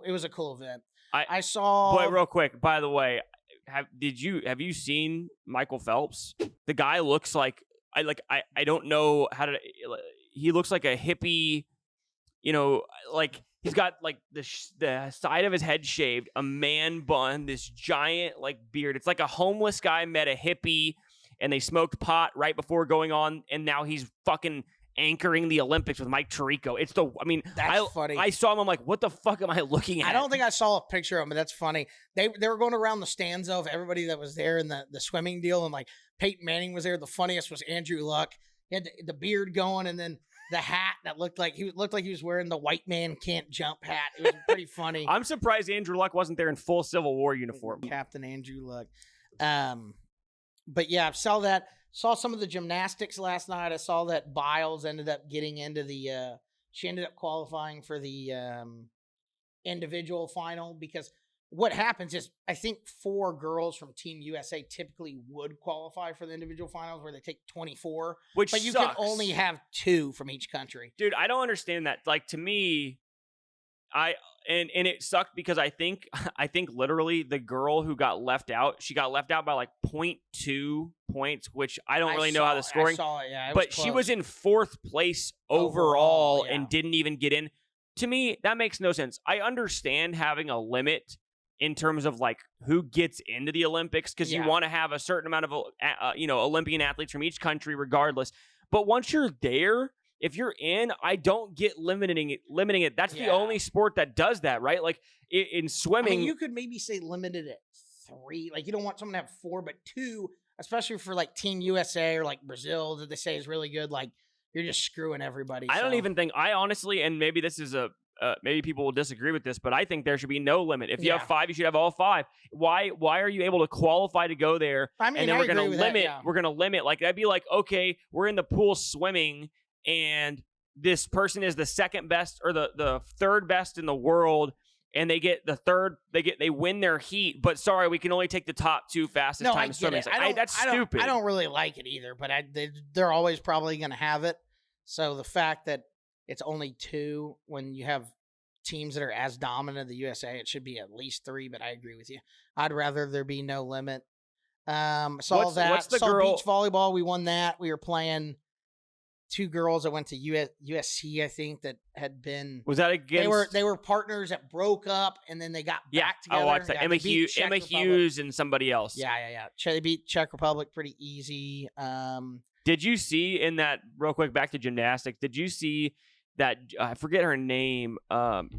It was a cool event. I saw. But real quick, by the way, have you seen Michael Phelps? The guy looks like I don't know how to. He looks like a hippie, like he's got like the side of his head shaved, a man bun, this giant like beard. It's like a homeless guy met a hippie, and they smoked pot right before going on, and now he's fucking anchoring the Olympics with Mike Tirico. That's funny. I saw him. I'm like, what the fuck am I looking at? I don't think I saw a picture of him, but that's funny. They were going around the stands of everybody that was there in the swimming deal, and like Peyton Manning was there. The funniest was Andrew Luck. He had the beard going, and then the hat that looked like he was wearing the white man can't jump hat. It was pretty funny. I'm surprised Andrew Luck wasn't there in full Civil War uniform. Captain Andrew Luck. But yeah, I saw that. Saw some of the gymnastics last night. I saw that Biles ended up getting into she ended up qualifying for the individual final, because what happens is I think 4 girls from Team USA typically would qualify for the individual finals, where they take 24. But you can only have 2 from each country. Dude, I don't understand that. Like, to me, and it sucked because I think literally the girl who got left out, she got left out by like 0.2 points, which I don't really know how the scoring. I saw it, yeah. But she was in 4th place overall and didn't even get in. To me, that makes no sense. I understand having a limit in terms of like who gets into the Olympics, because you want to have a certain amount of Olympian athletes from each country regardless. But once you're there, if you're in, I don't get limiting it. That's the only sport that does that, right? Like in swimming, I mean, you could maybe say limited at 3. Like, you don't want someone to have 4, but 2, especially for like Team USA or like Brazil, that they say is really good. Like, you're just screwing everybody. I don't even think. I honestly, and maybe this is maybe people will disagree with this, but I think there should be no limit. If you have 5, you should have all 5. Why are you able to qualify to go there? I mean, and then we're going to limit. That, We're going to limit. Like, that'd be like, okay, we're in the pool swimming, and this person is the second best or the third best in the world, and they get the third. They win their heat, but sorry, we can only take the top 2 fastest time swimming. Like, that's stupid. I don't really like it either, but they're always probably going to have it. So the fact that it's only 2 when you have teams that are as dominant as the USA, it should be at least 3. But I agree with you. I'd rather there be no limit. Saw beach volleyball. We won that. We were playing 2 girls that went to USC, I think, that had been. Was that against? They were partners that broke up, and then they got back together. I watched that. Emma Hughes and somebody else. Yeah. They beat Czech Republic pretty easy. Did you see in that, real quick, back to gymnastics, did you see that, I forget her name,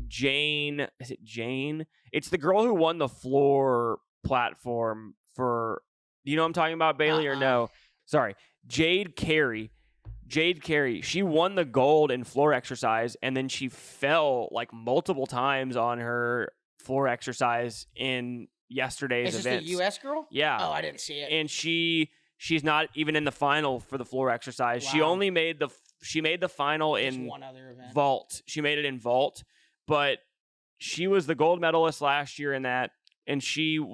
Jane, is it Jane? It's the girl who won the floor platform for, do you know what I'm talking about, Bailey, or no? Sorry. Jade Carey, she won the gold in floor exercise, and then she fell like multiple times on her floor exercise in yesterday's event. Is this the U.S. girl? Yeah. Oh, I didn't see it. And she's not even in the final for the floor exercise. Wow. She only made the final in one other event. Vault. She made it in vault, but she was the gold medalist last year in that, and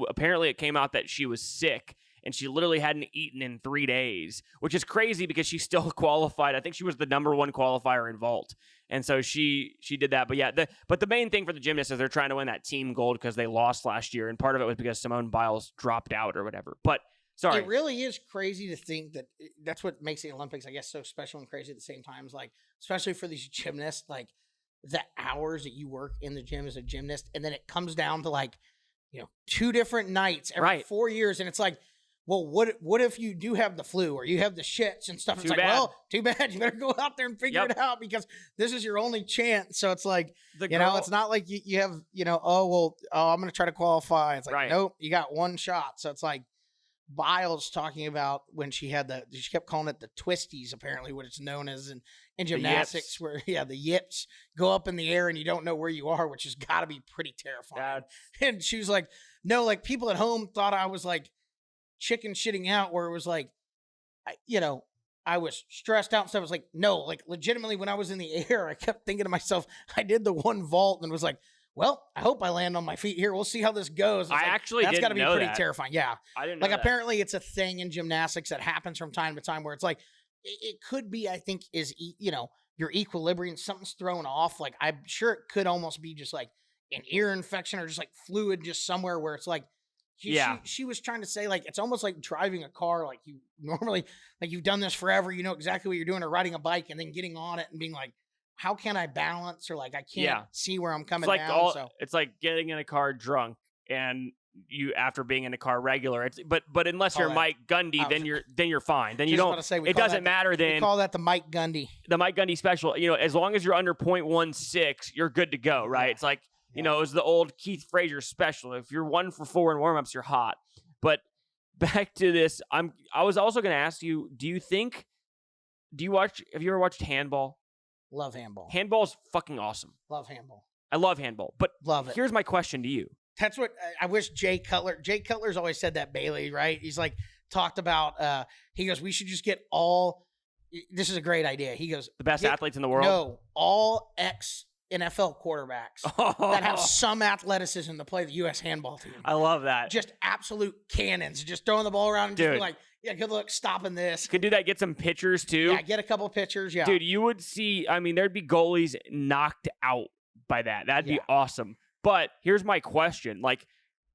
apparently it came out that she was sick, and she literally hadn't eaten in 3 days, which is crazy because she still qualified. I think she was the number 1 qualifier in vault. And so she did that. But yeah, but the main thing for the gymnasts is they're trying to win that team gold because they lost last year. And part of it was because Simone Biles dropped out or whatever. But sorry. It really is crazy to think that that's what makes the Olympics, I guess, so special and crazy at the same time. Like, especially for these gymnasts, like the hours that you work in the gym as a gymnast. And then it comes down to like, 2 different nights every 4 years. And it's like, well, what if you do have the flu or you have the shits and stuff? It's like, well, too bad. You better go out there and figure it out, because this is your only chance. So it's like, it's not like you have, I'm going to try to qualify. It's like, nope, you got 1 shot. So it's like Biles talking about when she kept calling it the twisties, apparently, what it's known as in gymnastics, where, the yips go up in the air and you don't know where you are, which has got to be pretty terrifying. And she was like, no, like people at home thought I was like chicken shitting out, where it was like, I was stressed out and stuff. I was like, no, like legitimately when I was in the air, I kept thinking to myself, I did the 1 vault and was like, well, I hope I land on my feet here. We'll see how this goes. I actually that's got to be pretty terrifying. Yeah. I didn't know like that. Apparently it's a thing in gymnastics that happens from time to time where it's like, it could be, I think is, your equilibrium, something's thrown off. Like I'm sure it could almost be just like an ear infection or just like fluid just somewhere where it's like, she was trying to say like, it's almost like driving a car. Like you normally, like you've done this forever, you know exactly what you're doing, or riding a bike and then getting on it and being like, how can I balance? Or like, I can't see where I'm coming down. It's like getting in a car drunk and you after being in a car regular. But unless you're Mike Gundy, then you're fine. Then you don't. It doesn't matter. Then we call that the Mike Gundy. The Mike Gundy special. As long as you're under 0.16, you're good to go, right? It's like it was the old Keith Frazier special. If you're 1 for 4 in warmups, you're hot. But back to this, I was also going to ask you: have you ever watched handball? Love handball. Handball's fucking awesome. Love handball. I love handball. But love it. Here's my question to you. That's what I wish Jay Cutler's always said that, Bailey, right? He's like talked about, he goes, we should just get this is a great idea. He goes, the best athletes in the world? No, all ex-NFL quarterbacks that have some athleticism to play the U.S. handball team. I love that. Just absolute cannons, just throwing the ball around and just be like, yeah, good luck stopping this. Could do that, get some pitchers too. Yeah, get a couple pitchers, yeah. Dude, you would see, there'd be goalies knocked out by that. That'd be awesome. But here's my question. Like,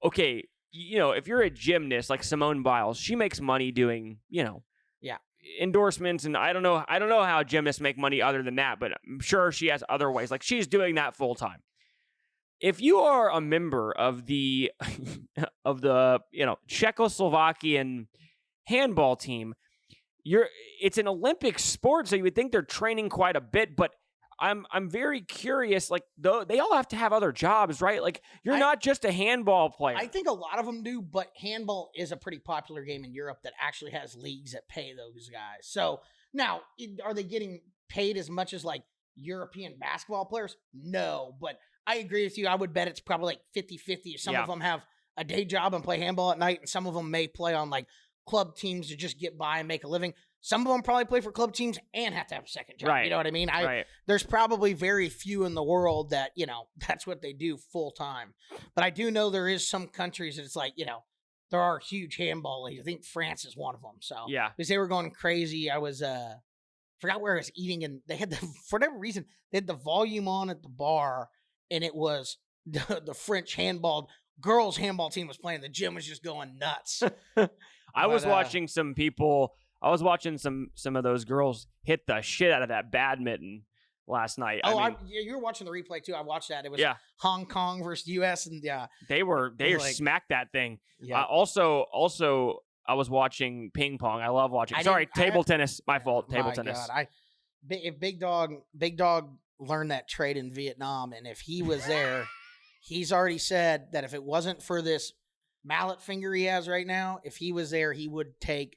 okay, if you're a gymnast like Simone Biles, she makes money doing, endorsements, and I don't know how gymnasts make money other than that, but I'm sure she has other ways. Like she's doing that full time. If you are a member of the Czechoslovakian handball team, it's an Olympic sport, so you would think they're training quite a bit, but I'm very curious. Like, they all have to have other jobs, right? Like, you're not just a handball player. I think a lot of them do, but handball is a pretty popular game in Europe that actually has leagues that pay those guys. So now, are they getting paid as much as like European basketball players? No, but I agree with you. I would bet it's probably like 50-50. Some of them have a day job and play handball at night, and some of them may play on like club teams to just get by and make a living. Some of them probably play for club teams and have to have a second job. Right. You know what I mean? There's probably very few in the world that, that's what they do full time. But I do know there is some countries that it's like, there are huge handball leagues. I think France is one of them. So because they were going crazy. I was, forgot where I was eating, and they had for whatever reason, they had the volume on at the bar, and it was the French girls handball team was playing. The gym was just going nuts. I was watching some people. I was watching some of those girls hit the shit out of that badminton last night. You were watching the replay too. I watched that. It was Hong Kong versus U.S. and they smacked that thing. Yeah. Also, I was watching ping pong. I love watching. Table tennis. My fault. Table tennis. God. If Big Dog learned that trade in Vietnam, and if he was there, he's already said that if it wasn't for this mallet finger he has right now, if he was there, he would take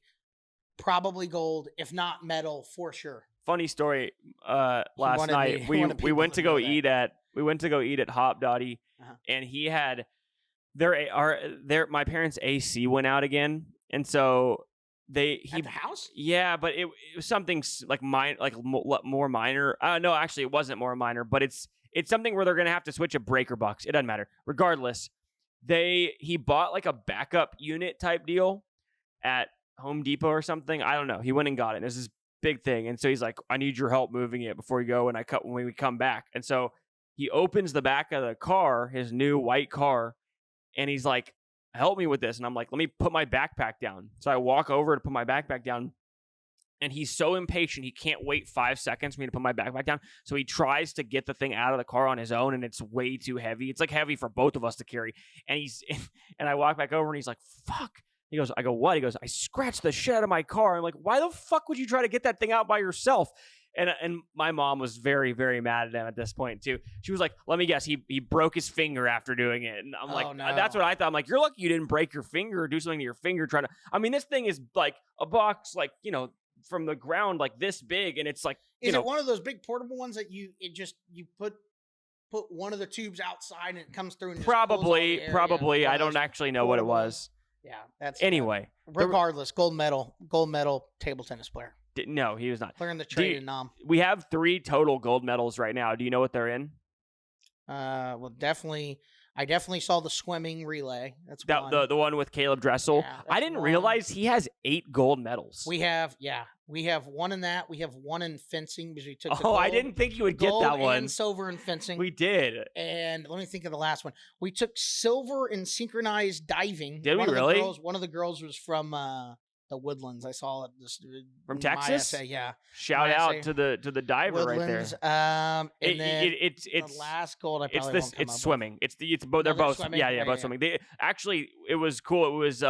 probably gold, if not medal, for sure. Funny story. Last night we went to go eat at Hop Dottie, and he had my parents' AC went out again, and so at the house. Yeah, but it was something like more minor. No, actually, it wasn't more minor, but it's something where they're gonna have to switch a breaker box. It doesn't matter. Regardless, he bought like a backup unit type deal at Home Depot or something. I don't know. He went and got it. This is big thing. And so he's like, I need your help moving it before you go when we come back. And so he opens the back of the car, his new white car, and he's like, help me with this. And I'm like, let me put my backpack down. So I walk over to put my backpack down, and he's so impatient. He can't wait 5 seconds for me to put my backpack down. So he tries to get the thing out of the car on his own, and it's way too heavy. It's like heavy for both of us to carry. And and I walk back over, and he's like, fuck. He goes, I go, what? He goes, I scratched the shit out of my car. I'm like, why the fuck would you try to get that thing out by yourself? And my mom was very, very mad at him at this point too. She was like, let me guess, he broke his finger after doing it. And I'm like, no. That's what I thought. I'm like, you're lucky you didn't break your finger or do something to your finger this thing is like a box, like, from the ground, like this big. And it's like, is it one of those big portable ones that you put one of the tubes outside and it comes through? And probably. I don't actually know what it was. Yeah, that's anyway. Regardless, gold medal table tennis player. No, he was not. Player in the trade in Nam. We have 3 total gold medals right now. Do you know what they're in? Well, I definitely saw the swimming relay. That's one. The one with Caleb Dressel. Yeah, I didn't realize he has 8 gold medals. We have one in that. We have one in fencing because we took. The Oh, gold, I didn't think you would get that one. And silver in fencing. We did. And let me think of the last one. We took silver in synchronized diving. Did we really? One of the girls was from the Woodlands. I saw it from Texas. Yeah. Shout out to the diver Woodlands, right there. And then it's the last gold. It's swimming. It's both. They're both swimming. Yeah, both swimming. They actually, it was cool. It was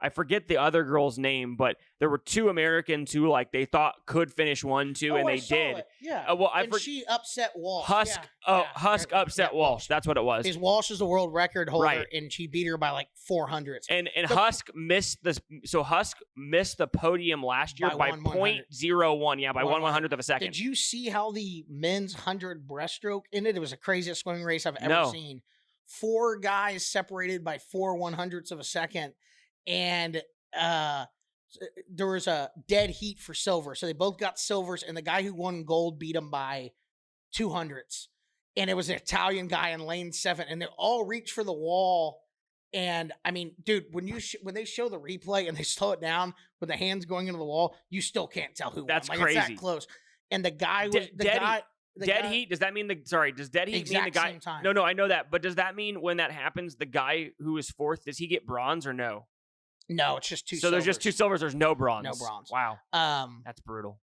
I forget the other girl's name, but there were 2 Americans who they thought could finish 1-2, and they did. It. Yeah. She upset Walsh. Husk. Husk upset Walsh. That's what it was. Because Walsh is the world record holder, and she beat her by 400. And Husk missed this. So Husk missed the podium last year by 0.01. Yeah, by 1/100th of a second. Did you see how the men's 100 breaststroke ended? It was the craziest swimming race I've ever seen. 4 guys separated by 4/100ths of a second. And there was a dead heat for silver. So they both got silvers, and the guy who won gold beat him by 200ths. And it was an Italian guy in lane 7, and they all reached for the wall. And I mean, dude, when they show the replay and they slow it down with the hands going into the wall, you still can't tell who won. That's crazy. It's that close. And the guy was dead heat. Does that mean does dead heat mean the guy? Same time. No, I know that. But does that mean when that happens, the guy who is 4th, does he get bronze or no? No, it's just 2 So silvers. there's just 2 silvers. There's no bronze. No bronze. Wow. That's brutal.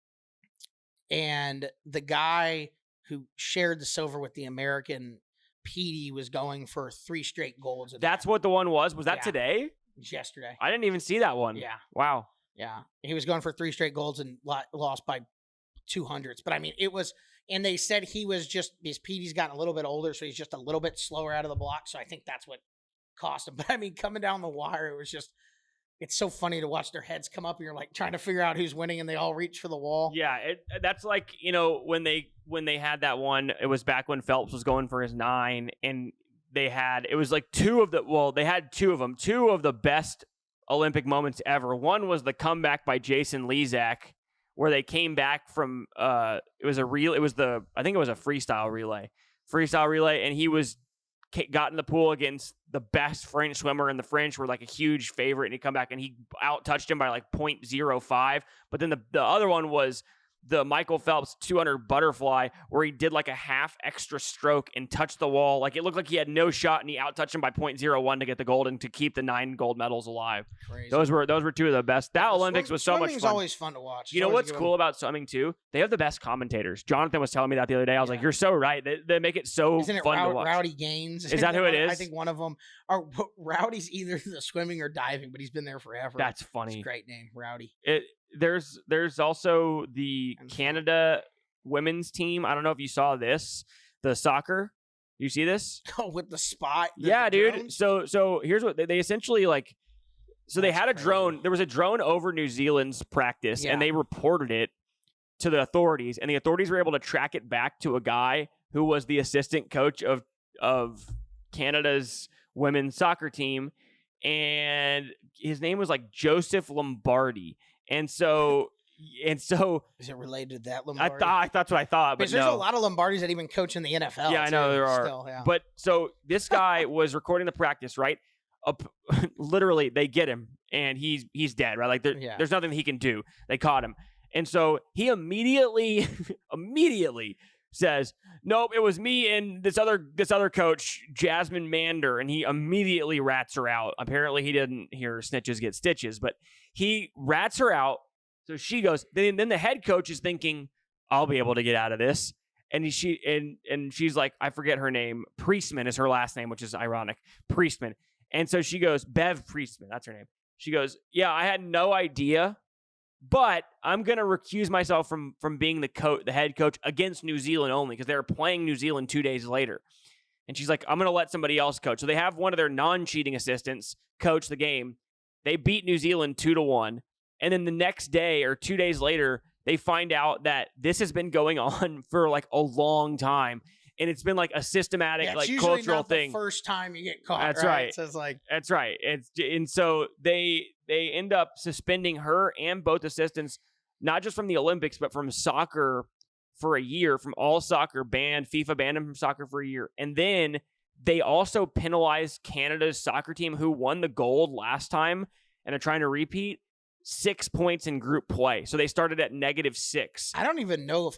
And the guy who shared the silver with the American Petey was going for 3 straight golds. That's what the one was? Was that today? It was yesterday. I didn't even see that one. Yeah. Wow. Yeah. He was going for 3 straight golds and lost by 200ths. But I mean, it was, and they said he was just, because Petey's gotten a little bit older, so he's just a little bit slower out of the block. So I think that's what cost him. But I mean, coming down the wire, it was just, it's so funny to watch their heads come up and you're trying to figure out who's winning and they all reach for the wall. Yeah, that's when they had that one, it was back when Phelps was going for his 9 and they had 2 of them, 2 of the best Olympic moments ever. One was the comeback by Jason Lezak where they came back from I think it was a freestyle relay and he got in the pool against the best French swimmer, and the French were a huge favorite, and he come back and he out-touched him by 0.05. But then the other one was the Michael Phelps 200 butterfly where he did a half extra stroke and touched the wall. It looked like he had no shot, and he out-touched him by 0.01 to get the gold and to keep the 9 gold medals alive. Crazy. Those were 2 of the best. That Olympics was so much fun. Swimming's always fun to watch. You know what's cool about swimming too? They have the best commentators. Jonathan was telling me that the other day. I was like, you're so right. They make it so fun to watch. Rowdy Gaines? Is that who it is? I think one of them. Rowdy's either the swimming or diving, but he's been there forever. That's funny. It's a great name, Rowdy. There's also the Canada women's team. I don't know if you saw this, the soccer. You see this? Oh, with the spot. Yeah, dude. So here's what they essentially So they had a drone. There was a drone over New Zealand's practice, and they reported it to the authorities, and the authorities were able to track it back to a guy who was the assistant coach of Canada's women's soccer team, and his name was Joseph Lombardi. And so is it related to that Lombardi? That's what I thought. But there's a lot of Lombardis that even coach in the NFL. Yeah, I know there are. Still, yeah. But so this guy was recording the practice, right? Literally, they get him and he's dead, right? There's nothing he can do. They caught him, and so he immediately says, "Nope, it was me and this other coach, Jasmine Mander," and he immediately rats her out. Apparently, he didn't hear snitches get stitches, but he rats her out. So she goes. Then the head coach is thinking, "I'll be able to get out of this," and she's like, I forget her name. Priestman is her last name, which is ironic. Priestman, and so she goes, Bev Priestman, that's her name. She goes, "Yeah, I had no idea. But I'm going to recuse myself from being the head coach against New Zealand only because they're playing New Zealand 2 days later." And she's like, "I'm going to let somebody else coach." So they have one of their non-cheating assistants coach the game. They beat New Zealand 2-1. And then the next day or 2 days later, they find out that this has been going on for a long time. And it's been a systematic cultural not thing. The first time you get caught. That's right. So it's that's right. And so they end up suspending her and both assistants, not just from the Olympics, but from soccer for a year from all soccer, FIFA banned him from soccer for a year. And then they also penalized Canada's soccer team, who won the gold last time and are trying to repeat, 6 points in group play. So they started at -6. I don't even know if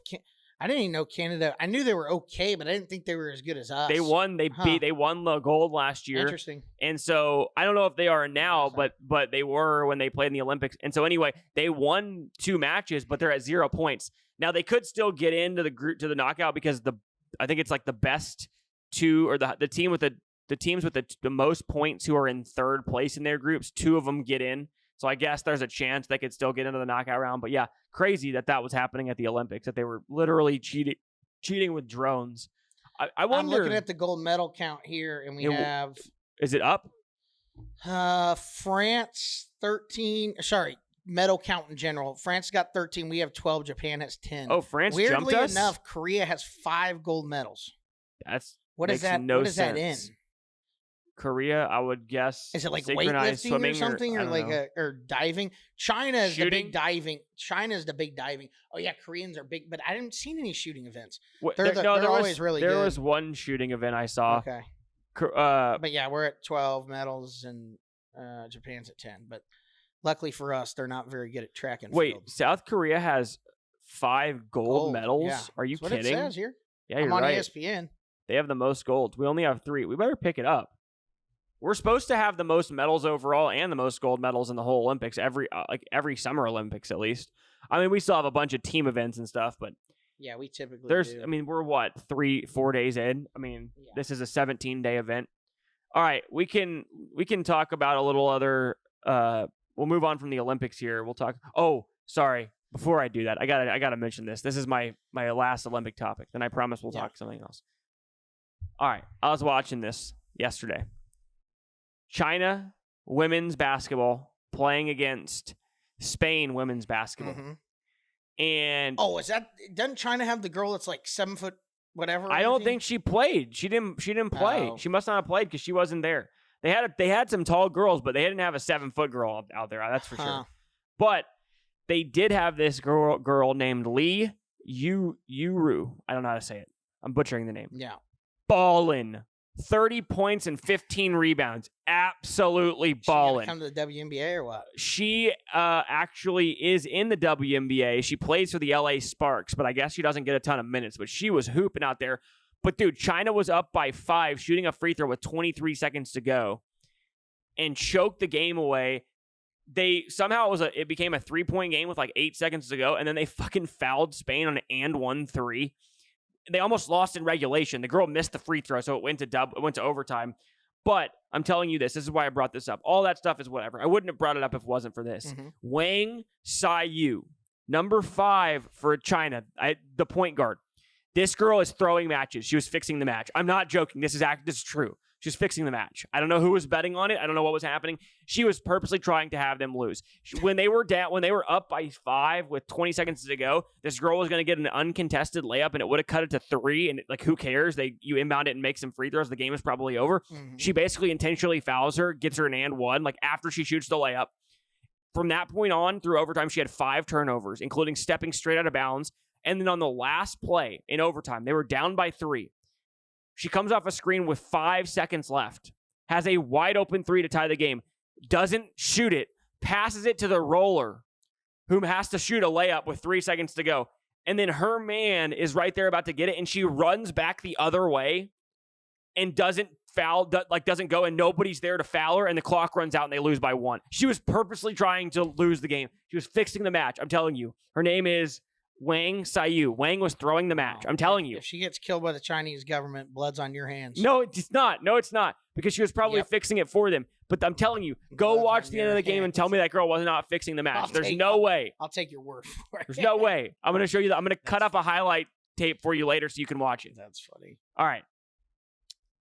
I didn't even know Canada. I knew they were okay, but I didn't think they were as good as us. They won. They won the gold last year. Interesting. And so I don't know if they are now, but they were when they played in the Olympics. And so anyway, they won 2 matches, but they're at 0 points. Now they could still get into the knockout because I think it's like the best 2 or the team with the teams with the most points who are in 3rd place in their groups. 2 of them get in. So I guess there's a chance they could still get into the knockout round. But yeah, crazy that was happening at the Olympics, that they were literally cheating with drones. I wonder. I'm looking at the gold medal count here, and we have. Is it up? France 13. Sorry, medal count in general. France got 13. We have 12. Japan has 10. Oh, France jumped us? Weirdly enough, Korea has 5 gold medals. What is that? No what is sense. that in? Korea, I would guess. Is it like synchronized weightlifting swimming or something, or like or diving? China is the big diving. China's the big diving. Oh yeah, Koreans are big, but I haven't seen any shooting events. They're always really good. There was one shooting event I saw. Okay. But yeah, we're at 12 medals and Japan's at 10. But luckily for us, they're not very good at track and field. South Korea has 5 gold medals. Yeah. Are you That's kidding? What it says here. Yeah, you're I'm on right. ESPN. They have the most golds. We only have 3. We better pick it up. We're supposed to have the most medals overall and the most gold medals in the whole Olympics, every summer Olympics at least. I mean, we still have a bunch of team events and stuff, but yeah, we typically do. I mean, we're what, 3-4 days in? I mean, This is a 17-day event. All right, we can talk about a little other. We'll move on from the Olympics here. We'll talk. Oh, sorry. Before I do that, I gotta mention this. This is my last Olympic topic. Then I promise we'll talk something else. All right, I was watching this yesterday. China women's basketball playing against Spain women's basketball. Mm-hmm. And doesn't China have the girl that's like 7 foot whatever? I don't think she played. She didn't play. Oh. She must not have played because she wasn't there. They had some tall girls, but they didn't have a 7-foot girl out there. That's for sure. But they did have this girl named Lee Yuru. I don't know how to say it. I'm butchering the name. Yeah. Ballin'. 30 points and 15 rebounds. Absolutely ballin'. She come to the WNBA or what? She actually is in the WNBA. She plays for the LA Sparks, but I guess she doesn't get a ton of minutes. But she was hooping out there. But, dude, China was up by 5, shooting a free throw with 23 seconds to go, and choked the game away. It became a 3-point game with like 8 seconds to go, and then they fucking fouled Spain on an and 1-3. They almost lost in regulation. The girl missed the free throw, so it went to overtime. But I'm telling you this is why I brought this up. All that stuff is whatever. I wouldn't have brought it up if it wasn't for this. Mm-hmm. Wang Sayu, number 5 for China, the point guard. This girl is throwing matches. She was fixing the match. I'm not joking. This is true. She was fixing the match. I don't know who was betting on it. I don't know what was happening. She was purposely trying to have them lose. When they were up by 5 with 20 seconds to go, this girl was going to get an uncontested layup, and it would have cut it to 3. And who cares? You inbound it and make some free throws. The game is probably over. Mm-hmm. She basically intentionally fouls her, gets her an and 1. After she shoots the layup. From that point on through overtime, she had 5 turnovers, including stepping straight out of bounds. And then on the last play in overtime, they were down by 3. She comes off a screen with 5 seconds left, has a wide open 3 to tie the game, doesn't shoot it, passes it to the roller, who has to shoot a layup with 3 seconds to go. And then her man is right there about to get it, and she runs back the other way and doesn't go, and nobody's there to foul her, and the clock runs out, and they lose by 1. She was purposely trying to lose the game. She was fixing the match. I'm telling you. Her name is Wang Sayu. Wang was throwing the match. I'm telling you. If she gets killed by the Chinese government, blood's on your hands. No, it's not. No, it's not. Because she was probably fixing it for them. But I'm telling you, go watch the end of the game and tell me that girl was not fixing the match. There's no way. I'll take your word for it. There's no way. I'm going to show you that. I'm going to cut up a highlight tape for you later so you can watch it. That's funny. All right.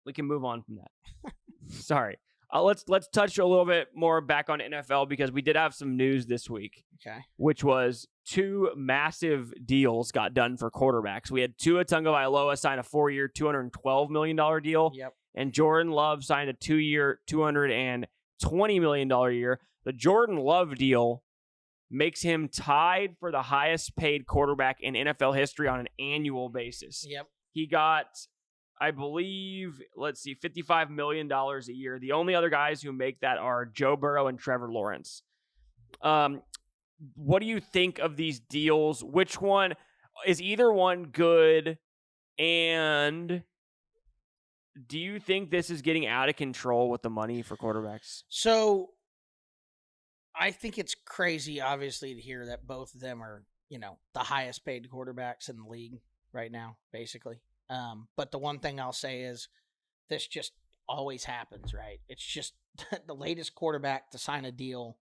We can move on from that. Sorry. Let's touch a little bit more back on NFL because we did have some news this week. Okay. Which was 2 massive deals got done for quarterbacks. We had Tua Tagovailoa sign a 4-year, $212 million deal. Yep. And Jordan Love signed a 2-year, $220 million year. The Jordan Love deal makes him tied for the highest paid quarterback in NFL history on an annual basis. Yep. He got, I believe, $55 million a year. The only other guys who make that are Joe Burrow and Trevor Lawrence. What do you think of these deals? Which one is either one good? And do you think this is getting out of control with the money for quarterbacks? So I think it's crazy, obviously, to hear that both of them are, the highest paid quarterbacks in the league right now, basically. But the one thing I'll say is this just always happens, right? It's just the latest quarterback to sign a deal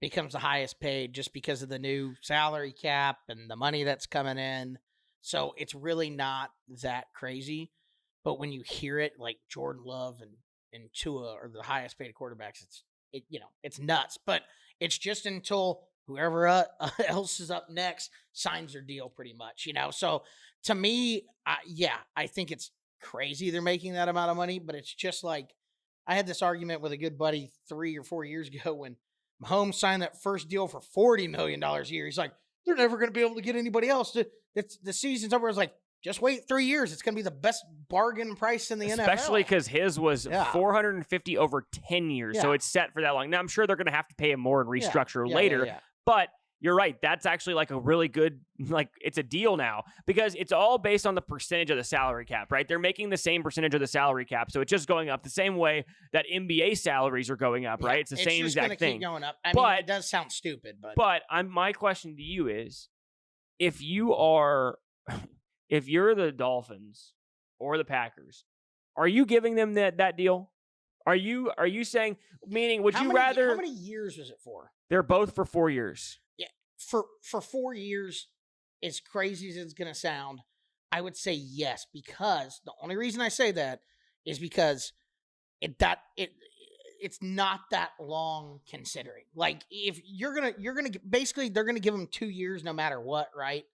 becomes the highest paid just because of the new salary cap and the money that's coming in. So it's really not that crazy. But when you hear it, like Jordan Love and Tua are the highest paid quarterbacks, it's nuts. But it's just until whoever else is up next signs their deal pretty much, So to me, I think it's crazy they're making that amount of money. But it's just like I had this argument with a good buddy 3 or 4 years ago when Mahomes signed that first deal for $40 million a year. He's like, they're never going to be able to get anybody else. The season's over. It's like, just wait 3 years. It's going to be the best bargain price in the NFL. Especially because his was $450 over 10 years. Yeah. So it's set for that long. Now, I'm sure they're going to have to pay him more and restructure later. Yeah. But you're right. That's actually like a really good, it's a deal now because it's all based on the percentage of the salary cap, right? They're making the same percentage of the salary cap. So it's just going up the same way that NBA salaries are going up, right? It's the same exact thing. Keep going up. I mean, it does sound stupid, but my question to you is, if you're the Dolphins or the Packers, are you giving them that deal? Are you saying, meaning, would you rather? How many years was it for? They're both for 4 years. Yeah, for 4 years, as crazy as it's going to sound, I would say yes, because the only reason I say that is because it's not that long considering. Like if you're gonna basically they're gonna give them 2 years no matter what, right?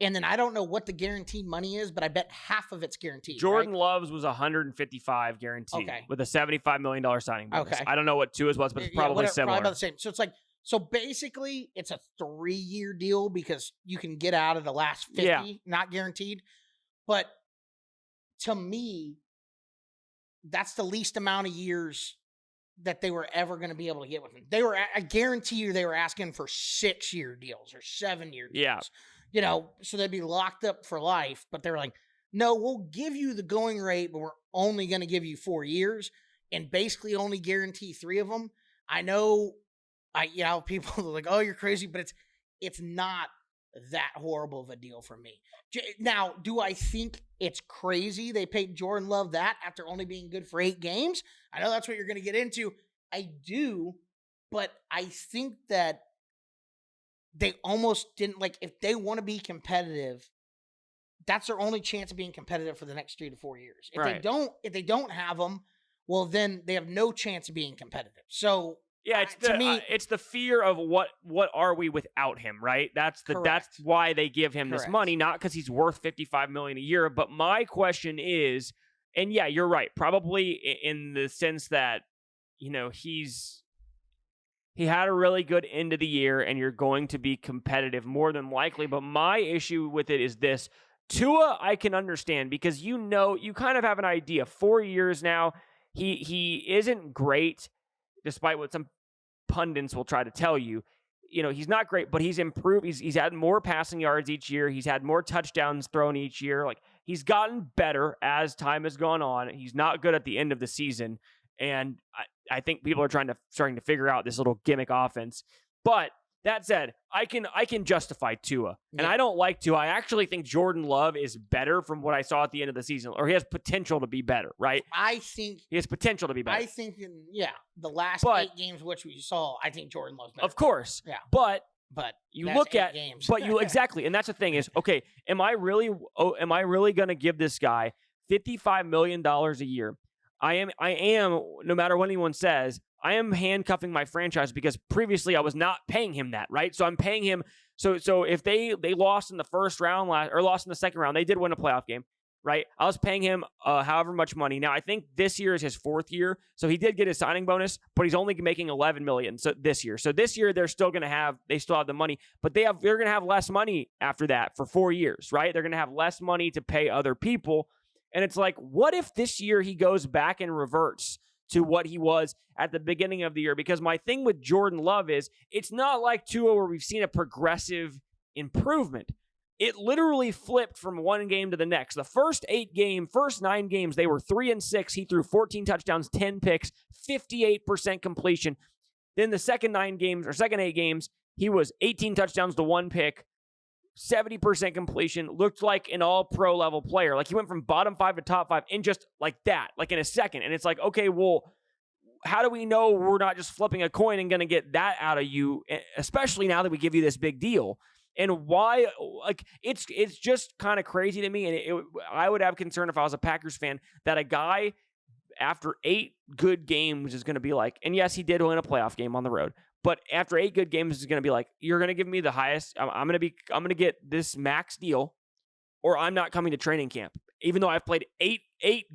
And then I don't know what the guaranteed money is, but I bet half of it's guaranteed. Jordan Love's was $155 guaranteed with a $75 million signing bonus. Okay. I don't know what Tua's was, but it's probably similar. Probably about the same. So it's like, basically it's a 3-year deal because you can get out of the last 50, not guaranteed. But to me, that's the least amount of years that they were ever going to be able to get with him. I guarantee you they were asking for 6-year deals or 7-year deals. Yeah. So they'd be locked up for life, but they're like, no, we'll give you the going rate, but we're only going to give you 4 years and basically only guarantee 3 of them. I know, people are like, oh, you're crazy, but it's not that horrible of a deal for me. Now, do I think it's crazy they paid Jordan Love that after only being good for 8 games? I know that's what you're going to get into. I do, but I think that they almost didn't, if they want to be competitive, that's their only chance of being competitive for the next 3 to 4 years. If they don't have them, well, then they have no chance of being competitive. So yeah, it's the fear of what are we without him, right? That's why they give him this money, not because he's worth $55 million a year. But my question is, and yeah, you're right, probably in the sense that he had a really good end of the year, and you're going to be competitive more than likely. But my issue with it is this: Tua, I can understand because you kind of have an idea. 4 years now, he isn't great, despite what some pundits will try to tell you. He's not great, but he's improved. He's had more passing yards each year. He's had more touchdowns thrown each year. He's gotten better as time has gone on. He's not good at the end of the season. And I think people are starting to figure out this little gimmick offense. But that said, I can justify Tua. And I don't like Tua. I actually think Jordan Love is better from what I saw at the end of the season. Or he has potential to be better, right? I think he has potential to be better. I think the last 8 games which we saw, I think Jordan Love's better. Of course. Yeah. But you look at games. But you exactly, and that's the thing is, okay, am I really going to give this guy $55 million a year? I am, no matter what anyone says, I am handcuffing my franchise because previously I was not paying him that, right? So I'm paying him. So if they lost in the first round or lost in the second round, they did win a playoff game, right? I was paying him however much money. Now, I think this year is his 4th year, so he did get his signing bonus, but he's only making $11 million this year. So this year, they still have the money, but they're going to have less money after that for 4 years, right? They're going to have less money to pay other people. And it's like, what if this year he goes back and reverts to what he was at the beginning of the year? Because my thing with Jordan Love is it's not like Tua where we've seen a progressive improvement. It literally flipped from one game to the next. The first 9 games, they were 3-6. He threw 14 touchdowns, 10 picks, 58% completion. Then the second 8 games, he was 18 touchdowns to 1 pick, 70% completion, looked like an all-pro level player. Like he went from bottom 5 to top 5 in just like that, like in a second. And it's like, okay, well, how do we know we're not just flipping a coin and going to get that out of you, especially now that we give you this big deal? And why, like, it's just kind of crazy to me. And I would have concern if I was a Packers fan that a guy after 8 good games is going to be like, and yes, he did win a playoff game on the road, but after 8 good games is going to be like, you're going to give me the highest, I'm going to get this max deal, or I'm not coming to training camp, even though I've played 8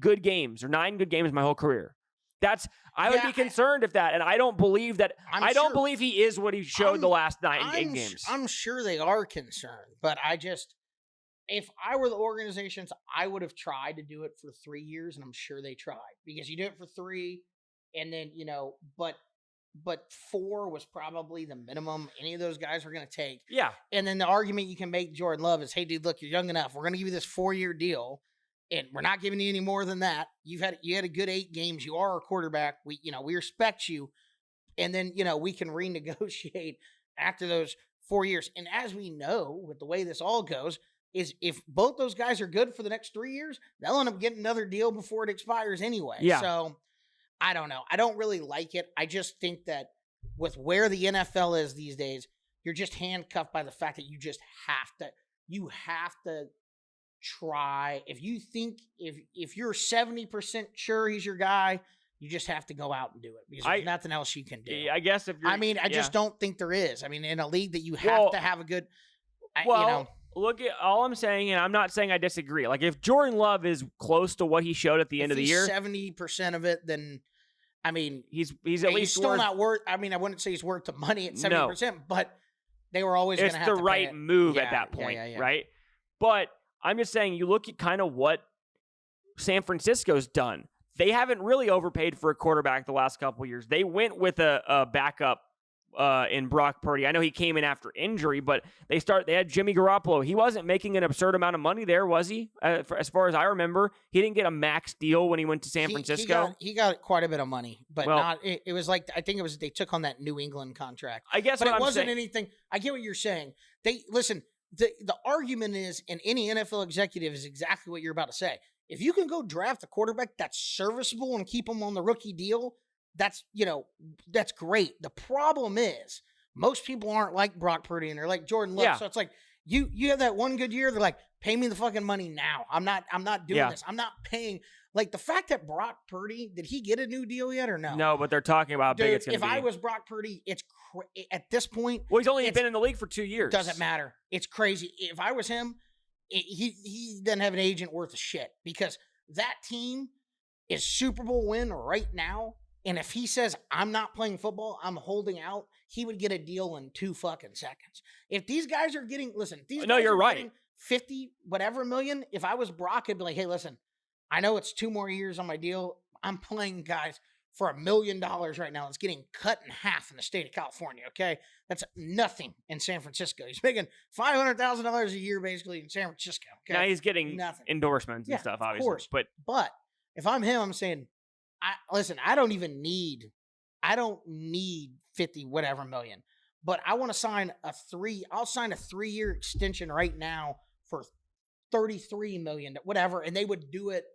good games or 9 good games my whole career. I would be concerned if that, and I don't believe that. I don't believe he is what he showed the last 8 games. I'm sure they are concerned, but if I were the organizations, I would have tried to do it for 3 years, and I'm sure they tried, because you do it for 3, and then but 4 was probably the minimum any of those guys were going to take. Yeah, and then the argument you can make Jordan Love is, hey, dude, look, you're young enough. We're going to give you this 4-year deal. And we're not giving you any more than that. You had a good 8 games. You are our quarterback. We respect you. And then, we can renegotiate after those 4 years. And as we know, with the way this all goes, is if both those guys are good for the next 3 years, they'll end up getting another deal before it expires anyway. Yeah. So I don't know. I don't really like it. I just think that with where the NFL is these days, you're just handcuffed by the fact that you just have to try. If you think if you're 70% sure he's your guy, you just have to go out and do it, because there's nothing else you can do. I guess if you're, I just don't think there is. I mean, in a league that you have to have a good, look at all I'm saying, and I'm not saying I disagree. Like if Jordan Love is close to what he showed at the end of the year, 70% of it, then I mean, he's at least still not worth. I mean, I wouldn't say he's worth the money at 70%, but they were always going to have to pay it. It's the right move at that point, right? But I'm just saying, you look at kind of what San Francisco's done. They haven't really overpaid for a quarterback the last couple of years. They went with a backup in Brock Purdy. I know he came in after injury, but they had Jimmy Garoppolo. He wasn't making an absurd amount of money there, was he? As far as I remember, he didn't get a max deal when he went to San Francisco. He got quite a bit of money, but not. It was like, I think it was they took on that New England contract. I guess, but it wasn't anything. I get what you're saying. The argument is, and any NFL executive is exactly what you're about to say. If you can go draft a quarterback that's serviceable and keep him on the rookie deal, that's great. The problem is most people aren't like Brock Purdy and they're like Jordan Love. Yeah. So it's like you have that one good year, they're like, pay me the fucking money now. I'm not doing this. I'm not paying. Like the fact that Brock Purdy, did he get a new deal yet or no? No, but they're talking about how big it's going to be. If I was Brock Purdy, it's at this point. Well, he's only been in the league for 2 years. Doesn't matter. It's crazy. If I was him, he doesn't have an agent worth a shit, because that team is Super Bowl win right now. And if he says, I'm not playing football, I'm holding out, he would get a deal in 2 fucking seconds. If these guys are getting, you're right. 50 whatever million, if I was Brock, I'd be like, hey, listen, I know it's 2 more years on my deal. I'm playing guys for $1 million right now. It's getting cut in half in the state of California, okay? That's nothing in San Francisco. He's making $500,000 a year basically in San Francisco, okay? Now he's getting endorsements and stuff, obviously. Of course. But if I'm him, I'm saying, I don't need 50 whatever million, but I want to sign I'll sign a 3-year extension right now for $33 million, whatever, and they would do it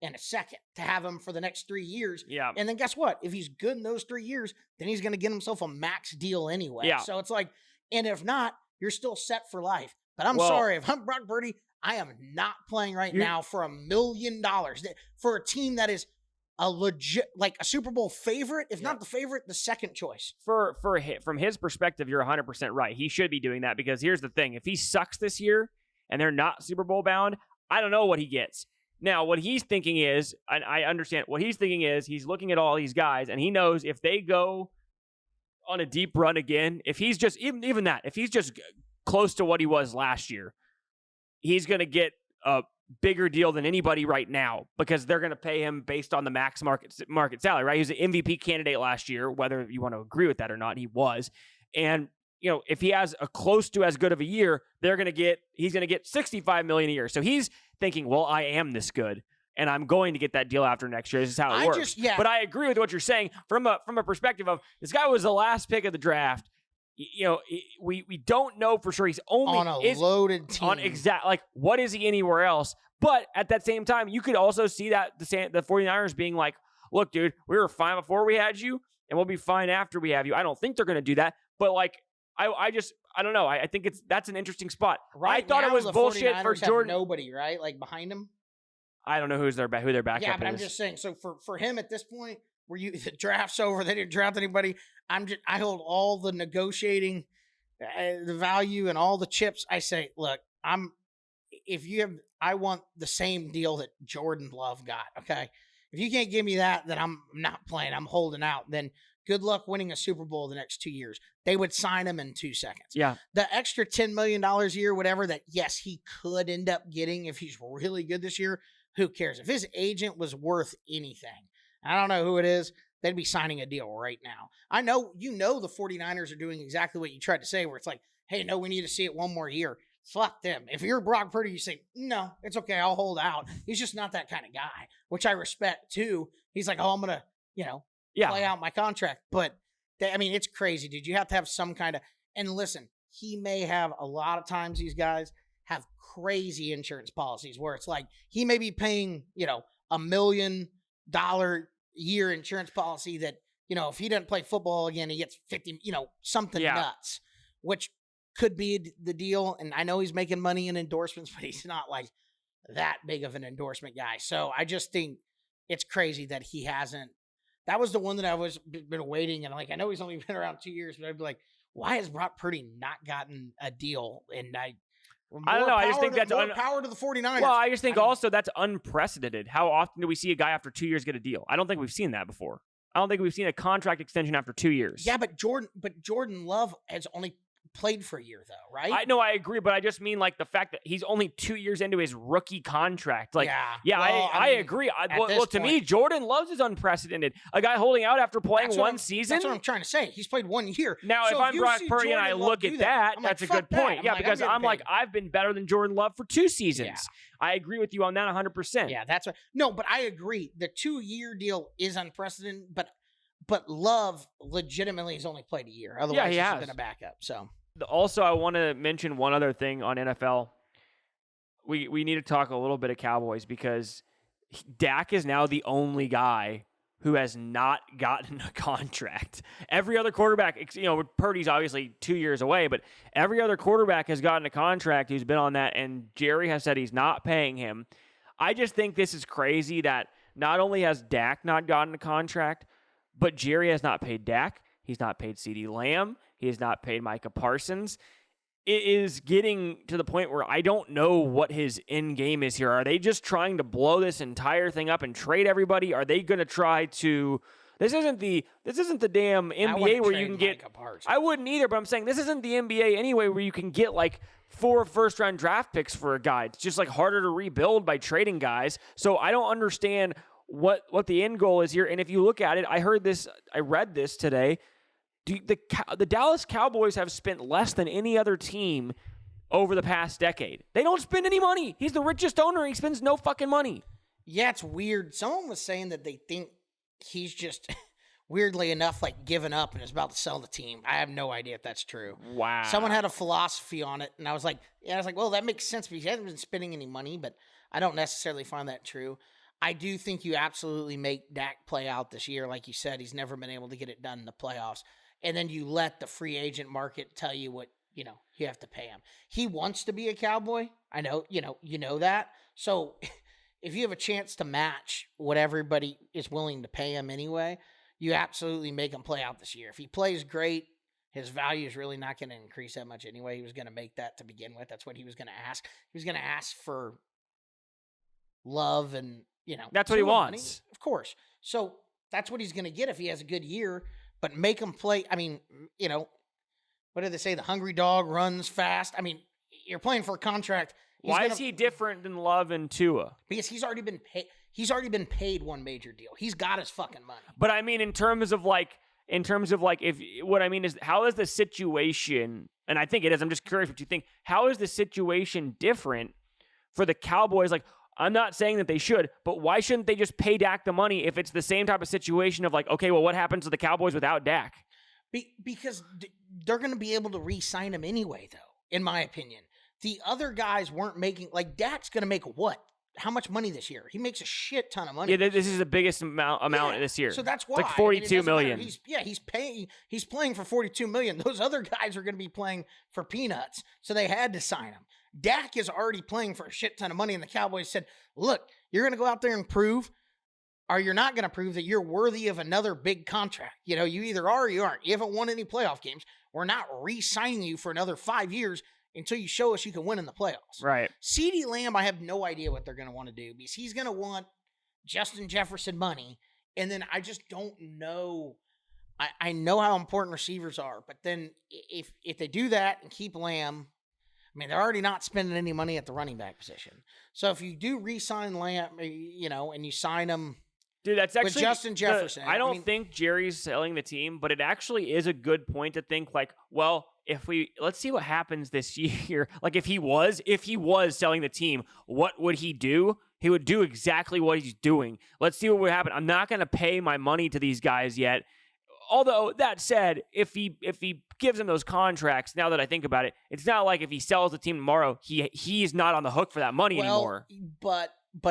in a second to have him for the next 3 years. Yeah. And then guess what? If he's good in those 3 years, then he's going to get himself a max deal anyway. Yeah. So it's like, and if not, you're still set for life. But I'm sorry, if I'm Brock Purdy, I am not playing now for $1 million for a team that is a legit, like a Super Bowl favorite, if not the favorite, the second choice. From his perspective, you're 100% right. He should be doing that, because here's the thing. If he sucks this year and they're not Super Bowl bound, I don't know what he gets. Now, what he's thinking is, and I understand, what he's thinking is he's looking at all these guys, and he knows if they go on a deep run again, if he's just, even that, if he's just close to what he was last year, he's going to get a bigger deal than anybody right now because they're going to pay him based on the max market salary, right? He was an MVP candidate last year, whether you want to agree with that or not, he was. And, you know, if he has a close to as good of a year, he's going to get $65 million a year. So he's thinking, well, I am this good and I'm going to get that deal after next year. This is how it works. But I agree with what you're saying from a perspective of this guy was the last pick of the draft. You know, we don't know for sure. He's only on a loaded team. Like, what is he anywhere else? But at that same time, you could also see that the 49ers being like, look, dude, we were fine before we had you, and we'll be fine after we have you. I don't think they're going to do that. But, like, I don't know. I think that's an interesting spot. Right, I thought it was bullshit for Jordan. Nobody, right? Like, behind him? I don't know who their backup is. Yeah, but I'm just saying. So, for him at this point, the draft's over, they didn't draft anybody. I hold all the negotiating, the value and all the chips. I say, look, I want the same deal that Jordan Love got. Okay. If you can't give me that, then I'm not playing. I'm holding out. Then good luck winning a Super Bowl the next 2 years. They would sign him in 2 seconds. Yeah. The extra $10 million a year, whatever that, yes, he could end up getting if he's really good this year. Who cares? If his agent was worth anything, I don't know who it is, they'd be signing a deal right now. I know, the 49ers are doing exactly what you tried to say, where it's like, hey, no, we need to see it one more year. Fuck them. If you're Brock Purdy, you say, no, it's okay, I'll hold out. He's just not that kind of guy, which I respect too. He's like, oh, I'm going to, play out my contract. But, it's crazy, dude. You have to have some kind of, and listen, he may have a lot of times these guys have crazy insurance policies where it's like, he may be paying, $1 million year insurance policy that, if he doesn't play football again, he gets 50, something nuts, which could be the deal. And I know he's making money in endorsements, but he's not like that big of an endorsement guy. So I just think it's crazy that he hasn't. That was the one that I was been waiting. And I know he's only been around 2 years, but I'd be like, why has Brock Purdy not gotten a deal? And I don't know. I just think that's power to the 49ers. Well, I just think also that's unprecedented. How often do we see a guy after 2 years get a deal? I don't think we've seen that before. I don't think we've seen a contract extension after 2 years. Yeah, but Jordan Love has only played for a year, though, right? I know, I agree, but I just mean the fact that he's only 2 years into his rookie contract. I agree. To me, Jordan Love's is unprecedented. A guy holding out after playing one season. That's what I'm trying to say. He's played 1 year. Now, if I'm Brock Purdy and I look at that, that's a good point. Yeah, because I'm like, I've been better than Jordan Love for 2 seasons. Yeah. I agree with you on that 100%. Yeah, that's right. No, but I agree. The 2-year deal is unprecedented, but Love legitimately has only played a year. Otherwise, he's been a backup. So. Also, I want to mention one other thing on NFL. We need to talk a little bit of Cowboys because Dak is now the only guy who has not gotten a contract. Every other quarterback, Purdy's obviously 2 years away, but every other quarterback has gotten a contract who's been on that, and Jerry has said he's not paying him. I just think this is crazy that not only has Dak not gotten a contract, but Jerry has not paid Dak. He's not paid Ceedee Lamb. He has not paid Micah Parsons. It is getting to the point where I don't know what his end game is here. Are they just trying to blow this entire thing up and trade everybody? Are they going to try to? This isn't the damn NBA where you can get. I wouldn't either, but I'm saying this isn't the NBA anyway where you can get 4 first-round draft picks for a guy. It's just harder to rebuild by trading guys. So I don't understand what the end goal is here. And if you look at it, I read this today. The Dallas Cowboys have spent less than any other team over the past decade. They don't spend any money. He's the richest owner. He spends no fucking money. Yeah, it's weird. Someone was saying that they think he's just, weirdly enough, giving up and is about to sell the team. I have no idea if that's true. Wow. Someone had a philosophy on it, and I was like, well, that makes sense because he hasn't been spending any money, but I don't necessarily find that true. I do think you absolutely make Dak play out this year. Like you said, he's never been able to get it done in the playoffs. And then you let the free agent market tell you what, you have to pay him. He wants to be a Cowboy. I know, you know that. So if you have a chance to match what everybody is willing to pay him anyway, you absolutely make him play out this year. If he plays great, his value is really not going to increase that much anyway. He was going to make that to begin with. That's what he was going to ask. He was going to ask for Love and, That's what he Tua money, wants. of course. So that's what he's going to get if he has a good year, but make him play. I mean, what did they say? The hungry dog runs fast. I mean, you're playing for a contract. Why is he different than Love and Tua? Because he's already been paid. He's already been paid one major deal. He's got his fucking money. But I mean, in terms of if what I mean is, how is the situation? And I think it is. I'm just curious what you think. How is the situation different for the Cowboys? Like, I'm not saying that they should, but why shouldn't they just pay Dak the money if it's the same type of situation of like, okay, well, what happens to the Cowboys without Dak? Because they're going to be able to re-sign him anyway, though, in my opinion. The other guys weren't making, like, Dak's going to make what? How much money this year? He makes a shit ton of money. Yeah, this is the biggest amount this year. So that's why. It's like $42 million. He's playing for $42 million. Those other guys are going to be playing for peanuts, so they had to sign him. Dak is already playing for a shit ton of money, and the Cowboys said, look, you're going to go out there and prove, or you're not going to prove that you're worthy of another big contract. You either are or you aren't. You haven't won any playoff games. We're not re-signing you for another 5 years until you show us you can win in the playoffs. Right. CeeDee Lamb, I have no idea what they're going to want to do because he's going to want Justin Jefferson money, and then I just don't know. I know how important receivers are, but then if they do that and keep Lamb, I mean, they're already not spending any money at the running back position. So if you do re-sign Lamb, and you sign him, dude, that's actually with Justin Jefferson. I don't think Jerry's selling the team, but it actually is a good point to think like, well, let's see what happens this year. Like if he was selling the team, what would he do? He would do exactly what he's doing. Let's see what would happen. I'm not going to pay my money to these guys yet. Although that said, if he gives them those contracts, now that I think about it, it's not like if he sells the team tomorrow, he's not on the hook for that money anymore. But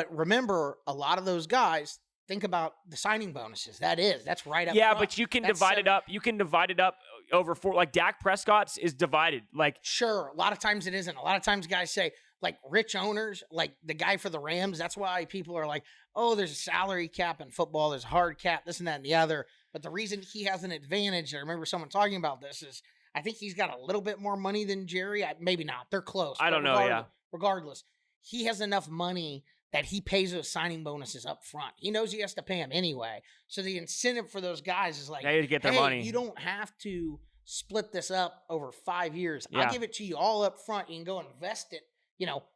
remember, a lot of those guys, think about the signing bonuses. That's right up front. But you can divide it up. You can divide it up over four. Like Dak Prescott's is divided. Like sure, a lot of times it isn't. A lot of times guys say like rich owners, like the guy for the Rams. That's why people are like, oh, there's a salary cap in football. There's a hard cap, this and that and the other. But the reason he has an advantage, I remember someone talking about this, is I think he's got a little bit more money than Jerry. Maybe not. They're close. I don't know. Yeah. Regardless, he has enough money that he pays those signing bonuses up front. He knows he has to pay them anyway. So the incentive for those guys is like, to get their money. You don't have to split this up over 5 years. Yeah. I'll give it to you all up front. You can go invest it,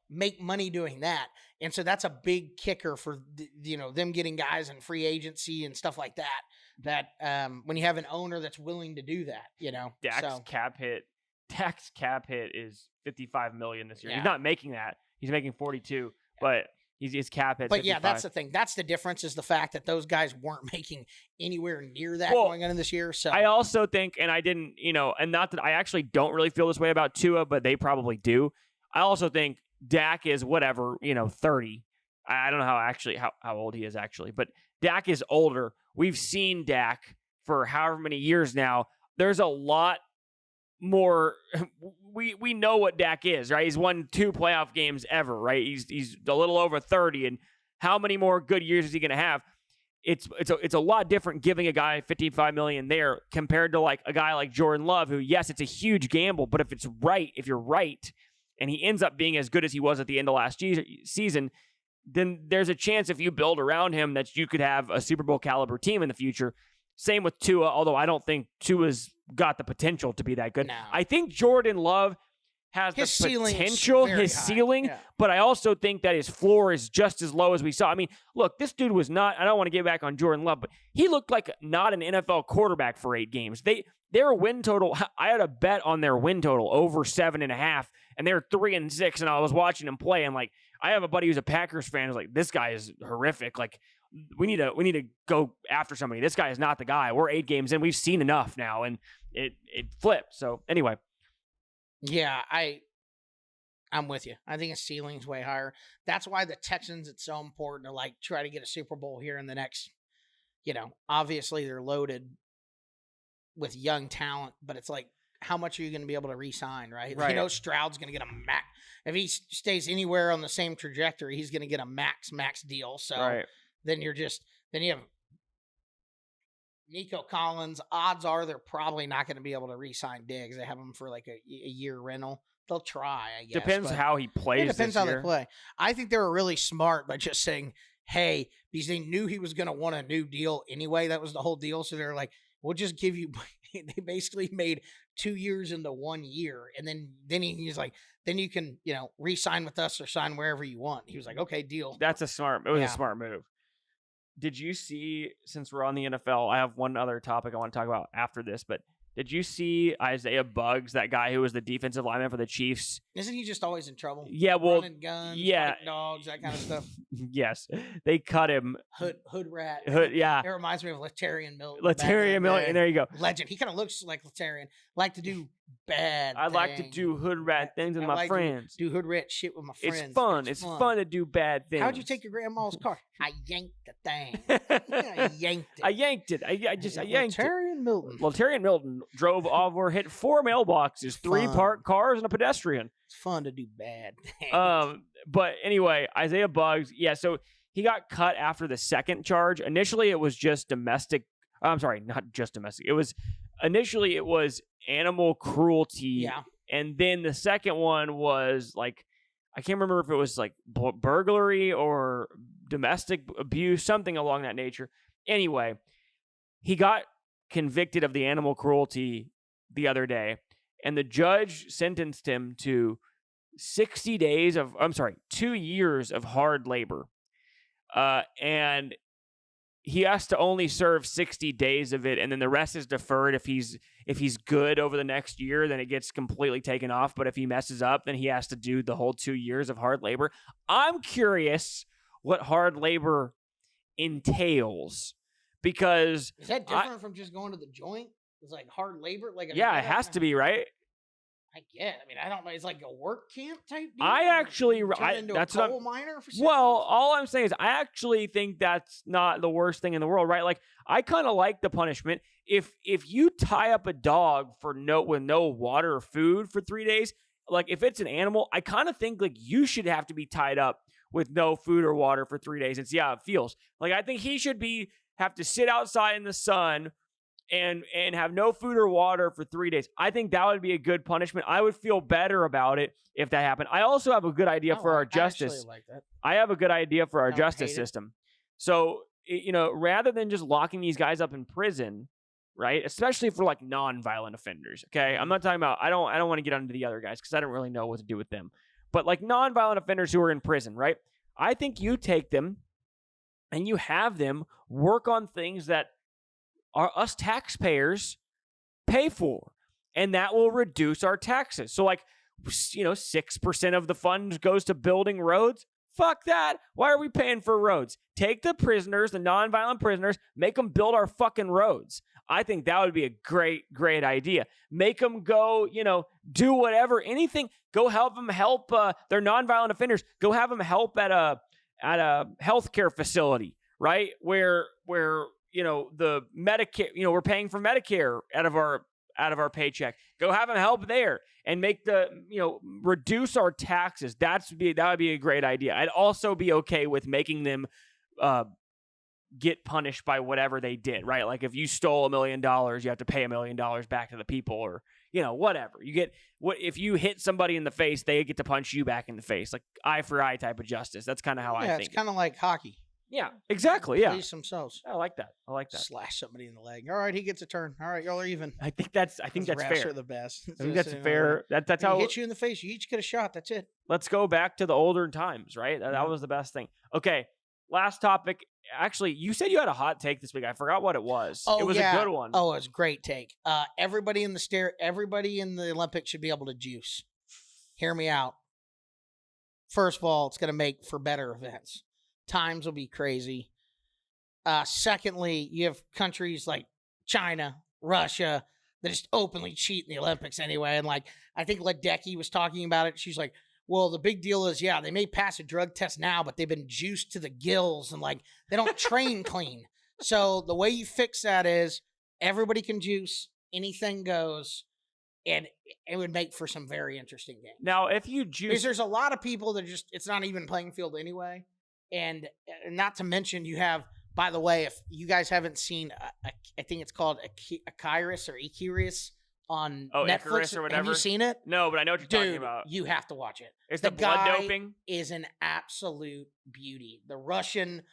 make money doing that. And so that's a big kicker for, them getting guys in free agency and stuff like that. That when you have an owner that's willing to do that, Dak's cap hit is $55 million this year. Yeah. He's not making that. He's making 42, but his cap hit. But 55. yeah, that's the thing. That's the difference, is the fact that those guys weren't making anywhere near that going into this year. So I also think, and I didn't, and not that I actually don't really feel this way about Tua, but they probably do. I also think Dak is 30. I don't know how old he is actually, but Dak is older. We've seen Dak for however many years now. There's a lot more. We know what Dak is, right? He's won 2 playoff games ever, right? He's a little over 30, and how many more good years is he going to have? It's a lot different giving a guy $55 million there compared to like a guy like Jordan Love, who, yes, it's a huge gamble, but if you're right, and he ends up being as good as he was at the end of last season, then there's a chance if you build around him that you could have a Super Bowl caliber team in the future. Same with Tua, although I don't think Tua's got the potential to be that good. No. I think Jordan Love has the potential, his ceiling, but I also think that his floor is just as low as we saw. I mean, look, this dude was not, I don't want to get back on Jordan Love, but he looked like not an NFL quarterback for 8 games. Their win total, I had a bet on their win total over 7.5, and they're 3-6, and I was watching them play, and like, I have a buddy who's a Packers fan who's like, this guy is horrific. Like, we need to go after somebody. This guy is not the guy. We're 8 games in. We've seen enough now, and it flipped. So anyway. Yeah, I'm with you. I think his ceiling's way higher. That's why the Texans, it's so important to like try to get a Super Bowl here in the next, obviously they're loaded with young talent, but it's like, how much are you going to be able to re-sign, right? Right. Stroud's going to get a max. If he stays anywhere on the same trajectory, he's going to get a max deal. So right. then you have Nico Collins, odds are they're probably not going to be able to re-sign Diggs. They have him for like a year rental. They'll try, I guess. Depends how he plays. It depends how year. they play. I think they were really smart by just saying, hey, because they knew he was going to want a new deal anyway. That was the whole deal. So they're like, we'll just give you – they basically made 2 years into 1 year. And then he's like, then you can, re-sign with us or sign wherever you want. He was like, okay, deal. It was a smart move. Did you see, since we're on the NFL, I have one other topic I want to talk about after this, but did you see Isaiah Buggs, that guy who was the defensive lineman for the Chiefs? Isn't he just always in trouble? Yeah, well, running guns, yeah, fighting dogs, that kind of stuff. Yes, they cut him. Hood rat. Yeah, it reminds me of Letarian Milton. Letarian Milton, there you go. Legend. He kind of looks like Letarian. Like to do bad. I like to do hood rat things with my friends. Do hood rat shit with my friends. It's fun. It's fun to do bad things. How'd you take your grandma's car? I yanked the thing. I yanked it. I yanked it. I yanked it. Letarian Milton drove over, hit 4 mailboxes, 3 parked cars, and a pedestrian. It's fun to do bad things. But anyway, Isaiah Buggs, yeah, so he got cut after the second charge. Initially, it was just domestic. I'm sorry, not just domestic. Initially, it was animal cruelty. Yeah. And then the second one was like, I can't remember if it was like burglary or domestic abuse, something along that nature. Anyway, he got convicted of the animal cruelty the other day, and the judge sentenced him to 2 years of hard labor. And he has to only serve 60 days of it, and then the rest is deferred. If he's good over the next year, then it gets completely taken off. But if he messes up, then he has to do the whole 2 years of hard labor. I'm curious what hard labor entails, because is that different from just going to the joint? It's like hard labor, like it has to be, right? I get. I mean, I don't know. It's like a work camp type deal. That's a coal miner for 6 months? All I'm saying is I actually think that's not the worst thing in the world, right? Like, I kind of like the punishment. If you tie up a dog with no water or food for 3 days, like if it's an animal, I kind of think like you should have to be tied up with no food or water for 3 days and see how it feels. Like, I think he should have to sit outside in the sun and have no food or water for 3 days. I think that would be a good punishment. I would feel better about it if that happened. I also have a good idea for our justice. Like that. I have a good idea for our justice system. So, rather than just locking these guys up in prison, right? Especially for like non-violent offenders. Okay, I'm not talking about. I don't want to get onto the other guys because I don't really know what to do with them. But like non-violent offenders who are in prison, right? I think you take them and you have them work on things that us taxpayers pay for, and that will reduce our taxes. So 6% of the funds goes to building roads. Fuck that. Why are we paying for roads? Take the prisoners, the nonviolent prisoners, make them build our fucking roads. I think that would be a great, great idea. Make them go, do whatever, anything. Go help them help their nonviolent offenders. Go have them help at a healthcare facility, right? Where the Medicare, we're paying for Medicare out of our paycheck. Go have them help there and make reduce our taxes. That would be a great idea. I'd also be okay with making them get punished by whatever they did, right? Like if you stole $1 million, you have to pay $1 million back to the people, or whatever. If you hit somebody in the face, they get to punch you back in the face, like eye for eye type of justice. That's kind of how I think. It's kind of like hockey. Yeah, exactly. Yeah, police themselves. I like that. Slash somebody in the leg. All right, he gets a turn. All right, y'all are even. I think that's fair. Are the best. I think that's fair. That's how he hits you in the face. You each get a shot. That's it. Let's go back to the older times, right? That was the best thing. Okay, last topic. Actually, you said you had a hot take this week. I forgot what it was. Oh, it was a good one. Oh, it was a great take. Everybody in the Olympics should be able to juice. Hear me out. First of all, it's going to make for better events. Times will be crazy. Secondly, you have countries like China, Russia, that just openly cheat in the Olympics anyway. And I think Ledecky was talking about it. She's like, well, the big deal is, they may pass a drug test now, but they've been juiced to the gills and they don't train clean. So the way you fix that is everybody can juice, anything goes, and it would make for some very interesting games. Now, if you juice, because there's a lot of people that it's not even playing field anyway. And not to mention you have By the way, if you guys haven't seen, I think it's called Icarus or Icarus on Netflix. Icarus or whatever. Have you seen it? No, but I know what you're talking about. You have to watch it. It's the blood doping. Is an absolute beauty. The Russian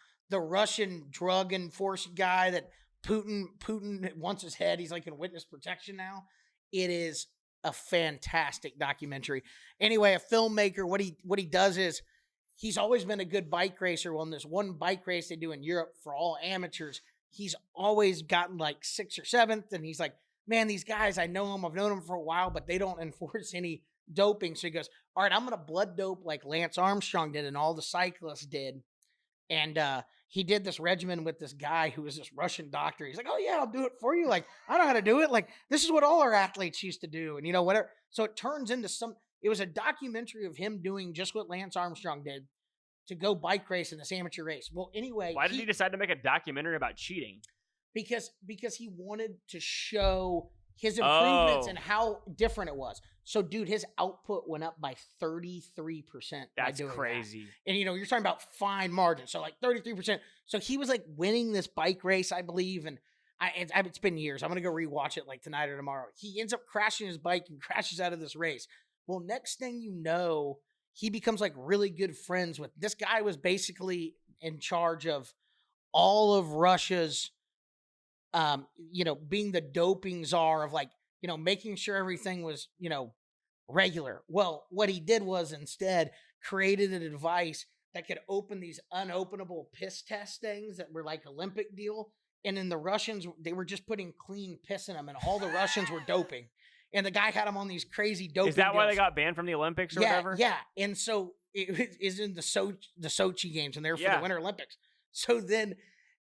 drug enforced guy that Putin wants his head. He's like in witness protection now. It is a fantastic documentary. Anyway, a filmmaker, what he does is he's always been a good bike racer. Well, in this one bike race they do in Europe for all amateurs, he's always gotten like 6th or 7th. And he's like, man, these guys, I've known them for a while, but they don't enforce any doping. So he goes, all right, I'm going to blood dope like Lance Armstrong did and all the cyclists did. And he did this regimen with this guy who was this Russian doctor. He's like, oh, yeah, I'll do it for you. Like, I know how to do it. Like, this is what all our athletes used to do. And, whatever. So it turns into it was a documentary of him doing just what Lance Armstrong did to go bike race in this amateur race. Well, anyway. Why did he decide to make a documentary about cheating? Because he wanted to show his improvements and how different it was. So, dude, his output went up by 33%. That's crazy. That. And, you're talking about fine margins. So, like 33%. So, he was like winning this bike race, I believe. And it's been years. I'm going to go rewatch it like tonight or tomorrow. He ends up crashing his bike and crashes out of this race. Well, next thing you know, he becomes like really good friends with this guy. Was basically in charge of all of Russia's, being the doping czar of like, making sure everything was, regular. Well, what he did was instead created a device that could open these unopenable piss test things that were like Olympic deal. And then the Russians, they were just putting clean piss in them, and all the Russians were doping. And the guy had them on these crazy doping. Is that deals. Why they got banned from the Olympics or whatever? Yeah. And so it is in the Sochi games, and they're for the Winter Olympics. So then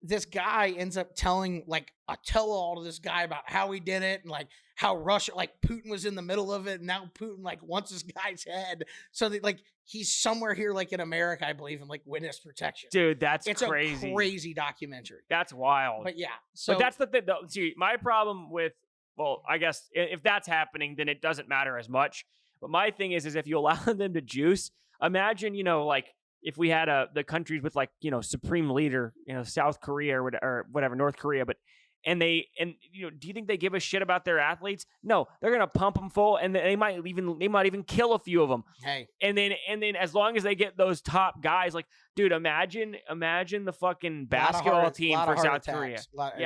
this guy ends up telling like a tell-all to this guy about how he did it, and like how Russia, like Putin was in the middle of it, and now Putin like wants this guy's head. So that like he's somewhere here like in America, I believe, in like witness protection. Dude, it's crazy. A crazy documentary. That's wild. But yeah. So but that's the thing. See, my problem with, well, I guess if that's happening, then it doesn't matter as much. But my thing is if you allow them to juice, imagine, like if we had the countries with like, supreme leader, South Korea or whatever, North Korea, do you think they give a shit about their athletes? No, they're going to pump them full, and they might even kill a few of them. Hey. And then as long as they get those top guys, like, dude, imagine the fucking basketball team for South Korea.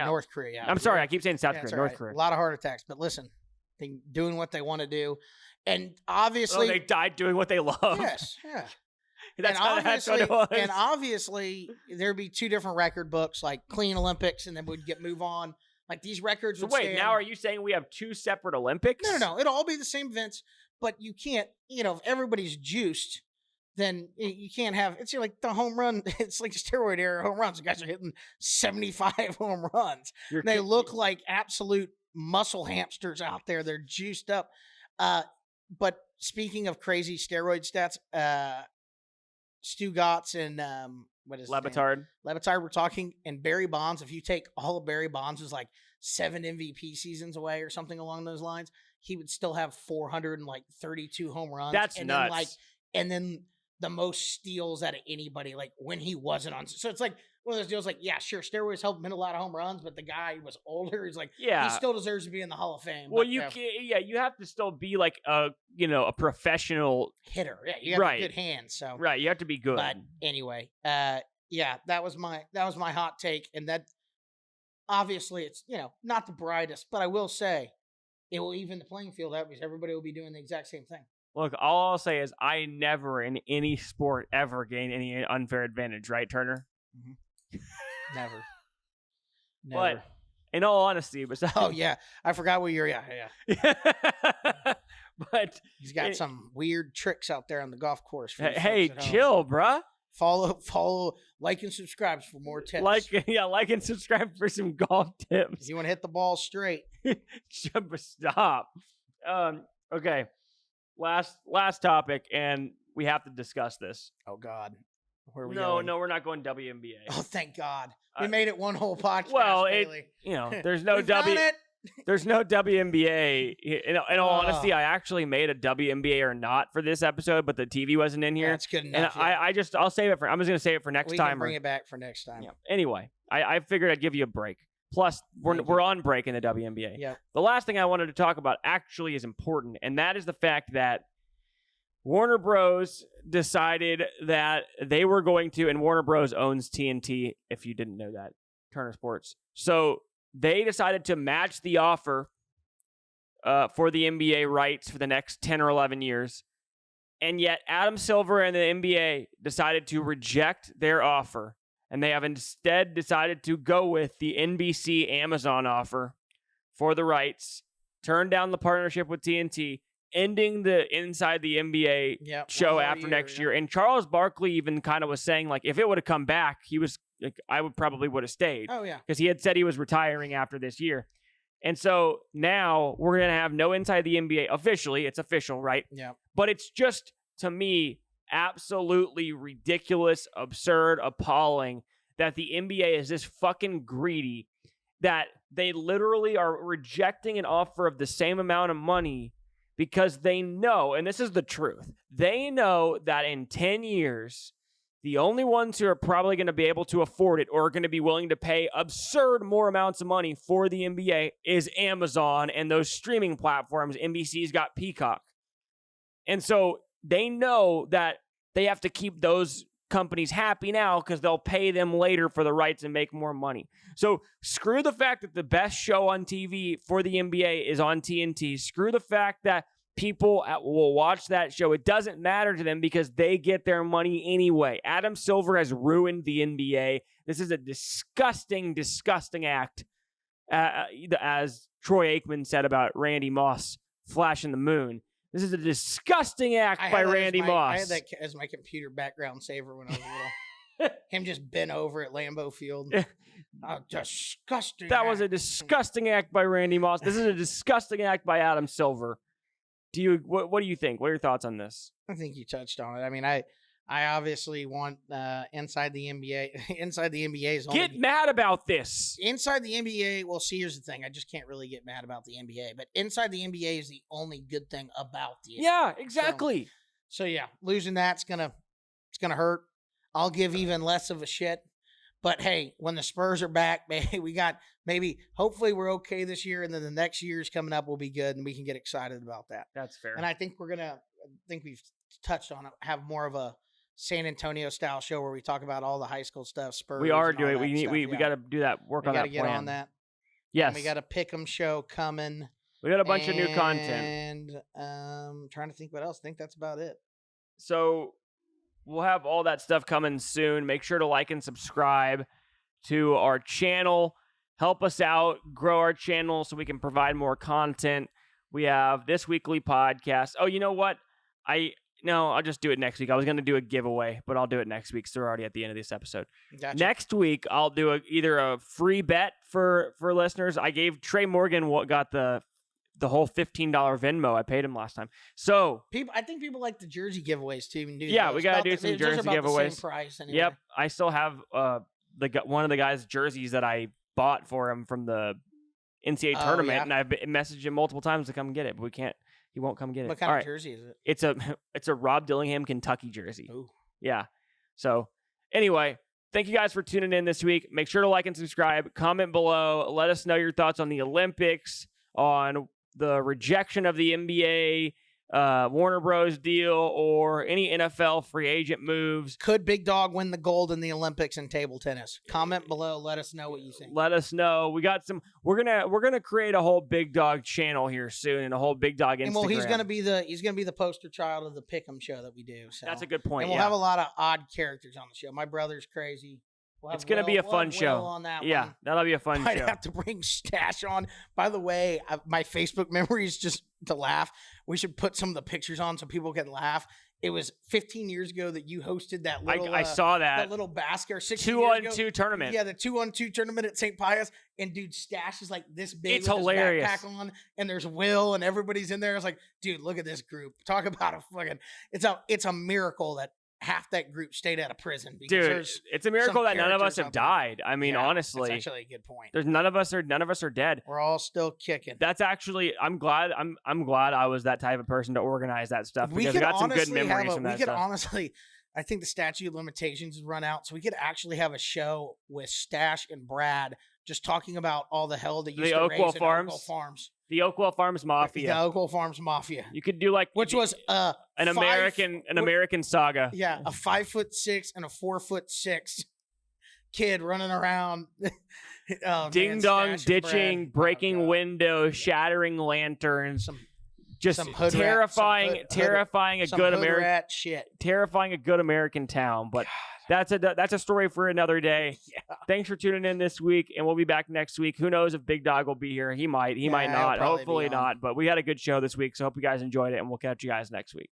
North Korea. Yeah. I'm sorry, I keep saying South Korea, North Korea. A lot of heart attacks, but listen, they doing what they want to do. And obviously they died doing what they love. Yes, yeah. That's what it was. And obviously, there'd be 2 different record books, like clean Olympics, and then we'd move on. Like these records would stand. Now are you saying we have 2 separate Olympics? No. It'll all be the same events, but you can't, if everybody's juiced, then you can't have, it's like the home run, it's like steroid era home runs. The guys are hitting 75 home runs. They look like absolute muscle hamsters out there. They're juiced up. But speaking of crazy steroid stats, Stu Gotts and what is Lebitard were talking, and Barry Bonds. If you take all of Barry Bonds' like 7 MVP seasons away or something along those lines, he would still have 432 home runs. That's nuts. And then the most steals out of anybody, like when he wasn't on. So it's like one of those deals. Like, yeah, sure, steroids helped him hit a lot of home runs, but the guy was older. He's like, he still deserves to be in the Hall of Fame. Well, you have to still be like a professional hitter. Yeah, you have a good hand. So you have to be good. But anyway, that was my hot take, and that obviously it's not the brightest, but I will say it will even the playing field out because everybody will be doing the exact same thing. Look, all I'll say is I never in any sport ever gain any unfair advantage, right, Turner? Mm-hmm. Never. But in all honesty, besides, oh yeah, I forgot what you're. Yeah. But he's got some weird tricks out there on the golf course. Hey, chill, bruh. Follow, like, and subscribe for more tips. Like and subscribe for some golf tips. You want to hit the ball straight. Stop. Okay. Last topic, and we have to discuss this. Oh God. Where are we going? going? No, we're not going WNBA. Oh, thank God. We made it one whole podcast. Well, Bailey. There's no there's no WNBA. In all honesty, I actually made a WNBA or not for this episode, but the TV wasn't in here. That's good enough. And I'll save it for. I'm just gonna save it for next time. We can bring it back for next time. Yeah. Anyway, I figured I'd give you a break. Plus, we're on break in the WNBA. Yep. The last thing I wanted to talk about actually is important, and that is the fact that Warner Bros. Decided that they were going to, and Warner Bros. Owns TNT, if you didn't know that, Turner Sports. So they decided to match the offer for the NBA rights for the next 10 or 11 years. And yet Adam Silver and the NBA decided to reject their offer. And they have instead decided to go with the NBC Amazon offer for the rights, turn down the partnership with TNT, ending the Inside the NBA show after next year. And Charles Barkley even kind of was saying, like, if it would have come back, he was like, I probably would have stayed. Oh, yeah. Because he had said he was retiring after this year. And so now we're going to have no Inside the NBA officially. It's official, right? Yeah. But it's just, to me, absolutely ridiculous, absurd, appalling that the NBA is this fucking greedy that they literally are rejecting an offer of the same amount of money because they know, and this is the truth, they know that in 10 years, the only ones who are probably going to be able to afford it or are going to be willing to pay absurd more amounts of money for the NBA is Amazon and those streaming platforms. NBC's got Peacock. And so they know that they have to keep those companies happy now because they'll pay them later for the rights and make more money. So screw the fact that the best show on TV for the NBA is on TNT. Screw the fact that people will watch that show. It doesn't matter to them because they get their money anyway. Adam Silver has ruined the NBA. This is a disgusting, disgusting act. As Troy Aikman said about Randy Moss flashing the moon. This is a disgusting act by Randy Moss. I had that as my computer background saver when I was little. Him just bent over at Lambeau Field. Disgusting. That was a disgusting act by Randy Moss. This is a disgusting act by Adam Silver. What do you think? What are your thoughts on this? I think you touched on it. I mean, I obviously want Inside the NBA. Inside the NBA is only... Get mad about this. Inside the NBA, well, see, here's the thing. I just can't really get mad about the NBA. But Inside the NBA is the only good thing about the NBA. Yeah, exactly. So yeah, losing that's gonna hurt. I'll give even less of a shit. But hey, when the Spurs are back, we got hopefully we're okay this year, and then the next year's coming up will be good, and we can get excited about that. That's fair. And I think we've touched on it, have more of a San Antonio style show where we talk about all the high school stuff. Spurs. We are doing. We got to do that. Work on that. We got to get on that. Yes. And we got a pick'em show coming. We got a bunch of new content. And trying to think what else. I think that's about it. So we'll have all that stuff coming soon. Make sure to like and subscribe to our channel. Help us out, grow our channel so we can provide more content. We have this weekly podcast. Oh, you know what? I'll just do it next week. I was going to do a giveaway, but I'll do it next week. So we're already at the end of this episode. Gotcha. Next week, I'll do either a free bet for listeners. I gave Trey Morgan got the whole $15 Venmo. I paid him last time. So I think people like the jersey giveaways too. Yeah, we got to do some jersey giveaways. The same price anyway. Yep. I still have one of the guys' jerseys that I bought for him from the NCAA tournament, and I've messaged him multiple times to come get it, but we can't. He won't come get it. What kind of jersey is it? It's a Rob Dillingham, Kentucky jersey. Ooh. Yeah. So anyway, thank you guys for tuning in this week. Make sure to like and subscribe. Comment below. Let us know your thoughts on the Olympics, on the rejection of the NBA, Warner Bros. Deal, or any NFL free agent moves. Could Big Dog win the gold in the Olympics in table tennis? Comment below. Let us know what you think. Let us know. We got some. We're gonna create a whole Big Dog channel here soon, and a whole Big Dog Instagram. And well, he's gonna be the poster child of the Pick'em show that we do. So that's a good point. And we'll have a lot of odd characters on the show. My brother's crazy. It's going to be a fun show. On that one. That'll be a fun show. I'd have to bring Stash on. By the way, my Facebook memories just to laugh. We should put some of the pictures on so people can laugh. It was 15 years ago that you hosted that little. I saw that little basket. 2-on-2 tournament. Yeah, the 2-on-2 tournament at St. Pius. And dude, Stash is like this big. It's with hilarious. His backpack on, and there's Will, and everybody's in there. It's like, dude, look at this group. Talk about a fucking. It's a miracle that half that group stayed out of prison. Dude, it's a miracle that none of us have died. I mean, honestly, that's actually a good point. There's none of us are dead. We're all still kicking. That's actually, I'm glad I was that type of person to organize that stuff because I got some good memories from that stuff. Honestly, I think the statute of limitations has run out, so we could actually have a show with Stash and Brad just talking about all the hell that used to raise at Oakwell Farms. The Oakwell Farms Mafia. The Oakwell Farms Mafia. You could do like which was an American saga. Yeah, a 5'6" and a 4'6" kid running around. Ding dong, ditching, breaking windows, shattering lanterns. Just terrifying a good American shit. Terrifying a good American town. But that's a story for another day. Yeah. Thanks for tuning in this week, and we'll be back next week. Who knows if Big Dog will be here? He might not. Hopefully not. But we had a good show this week, so hope you guys enjoyed it, and we'll catch you guys next week.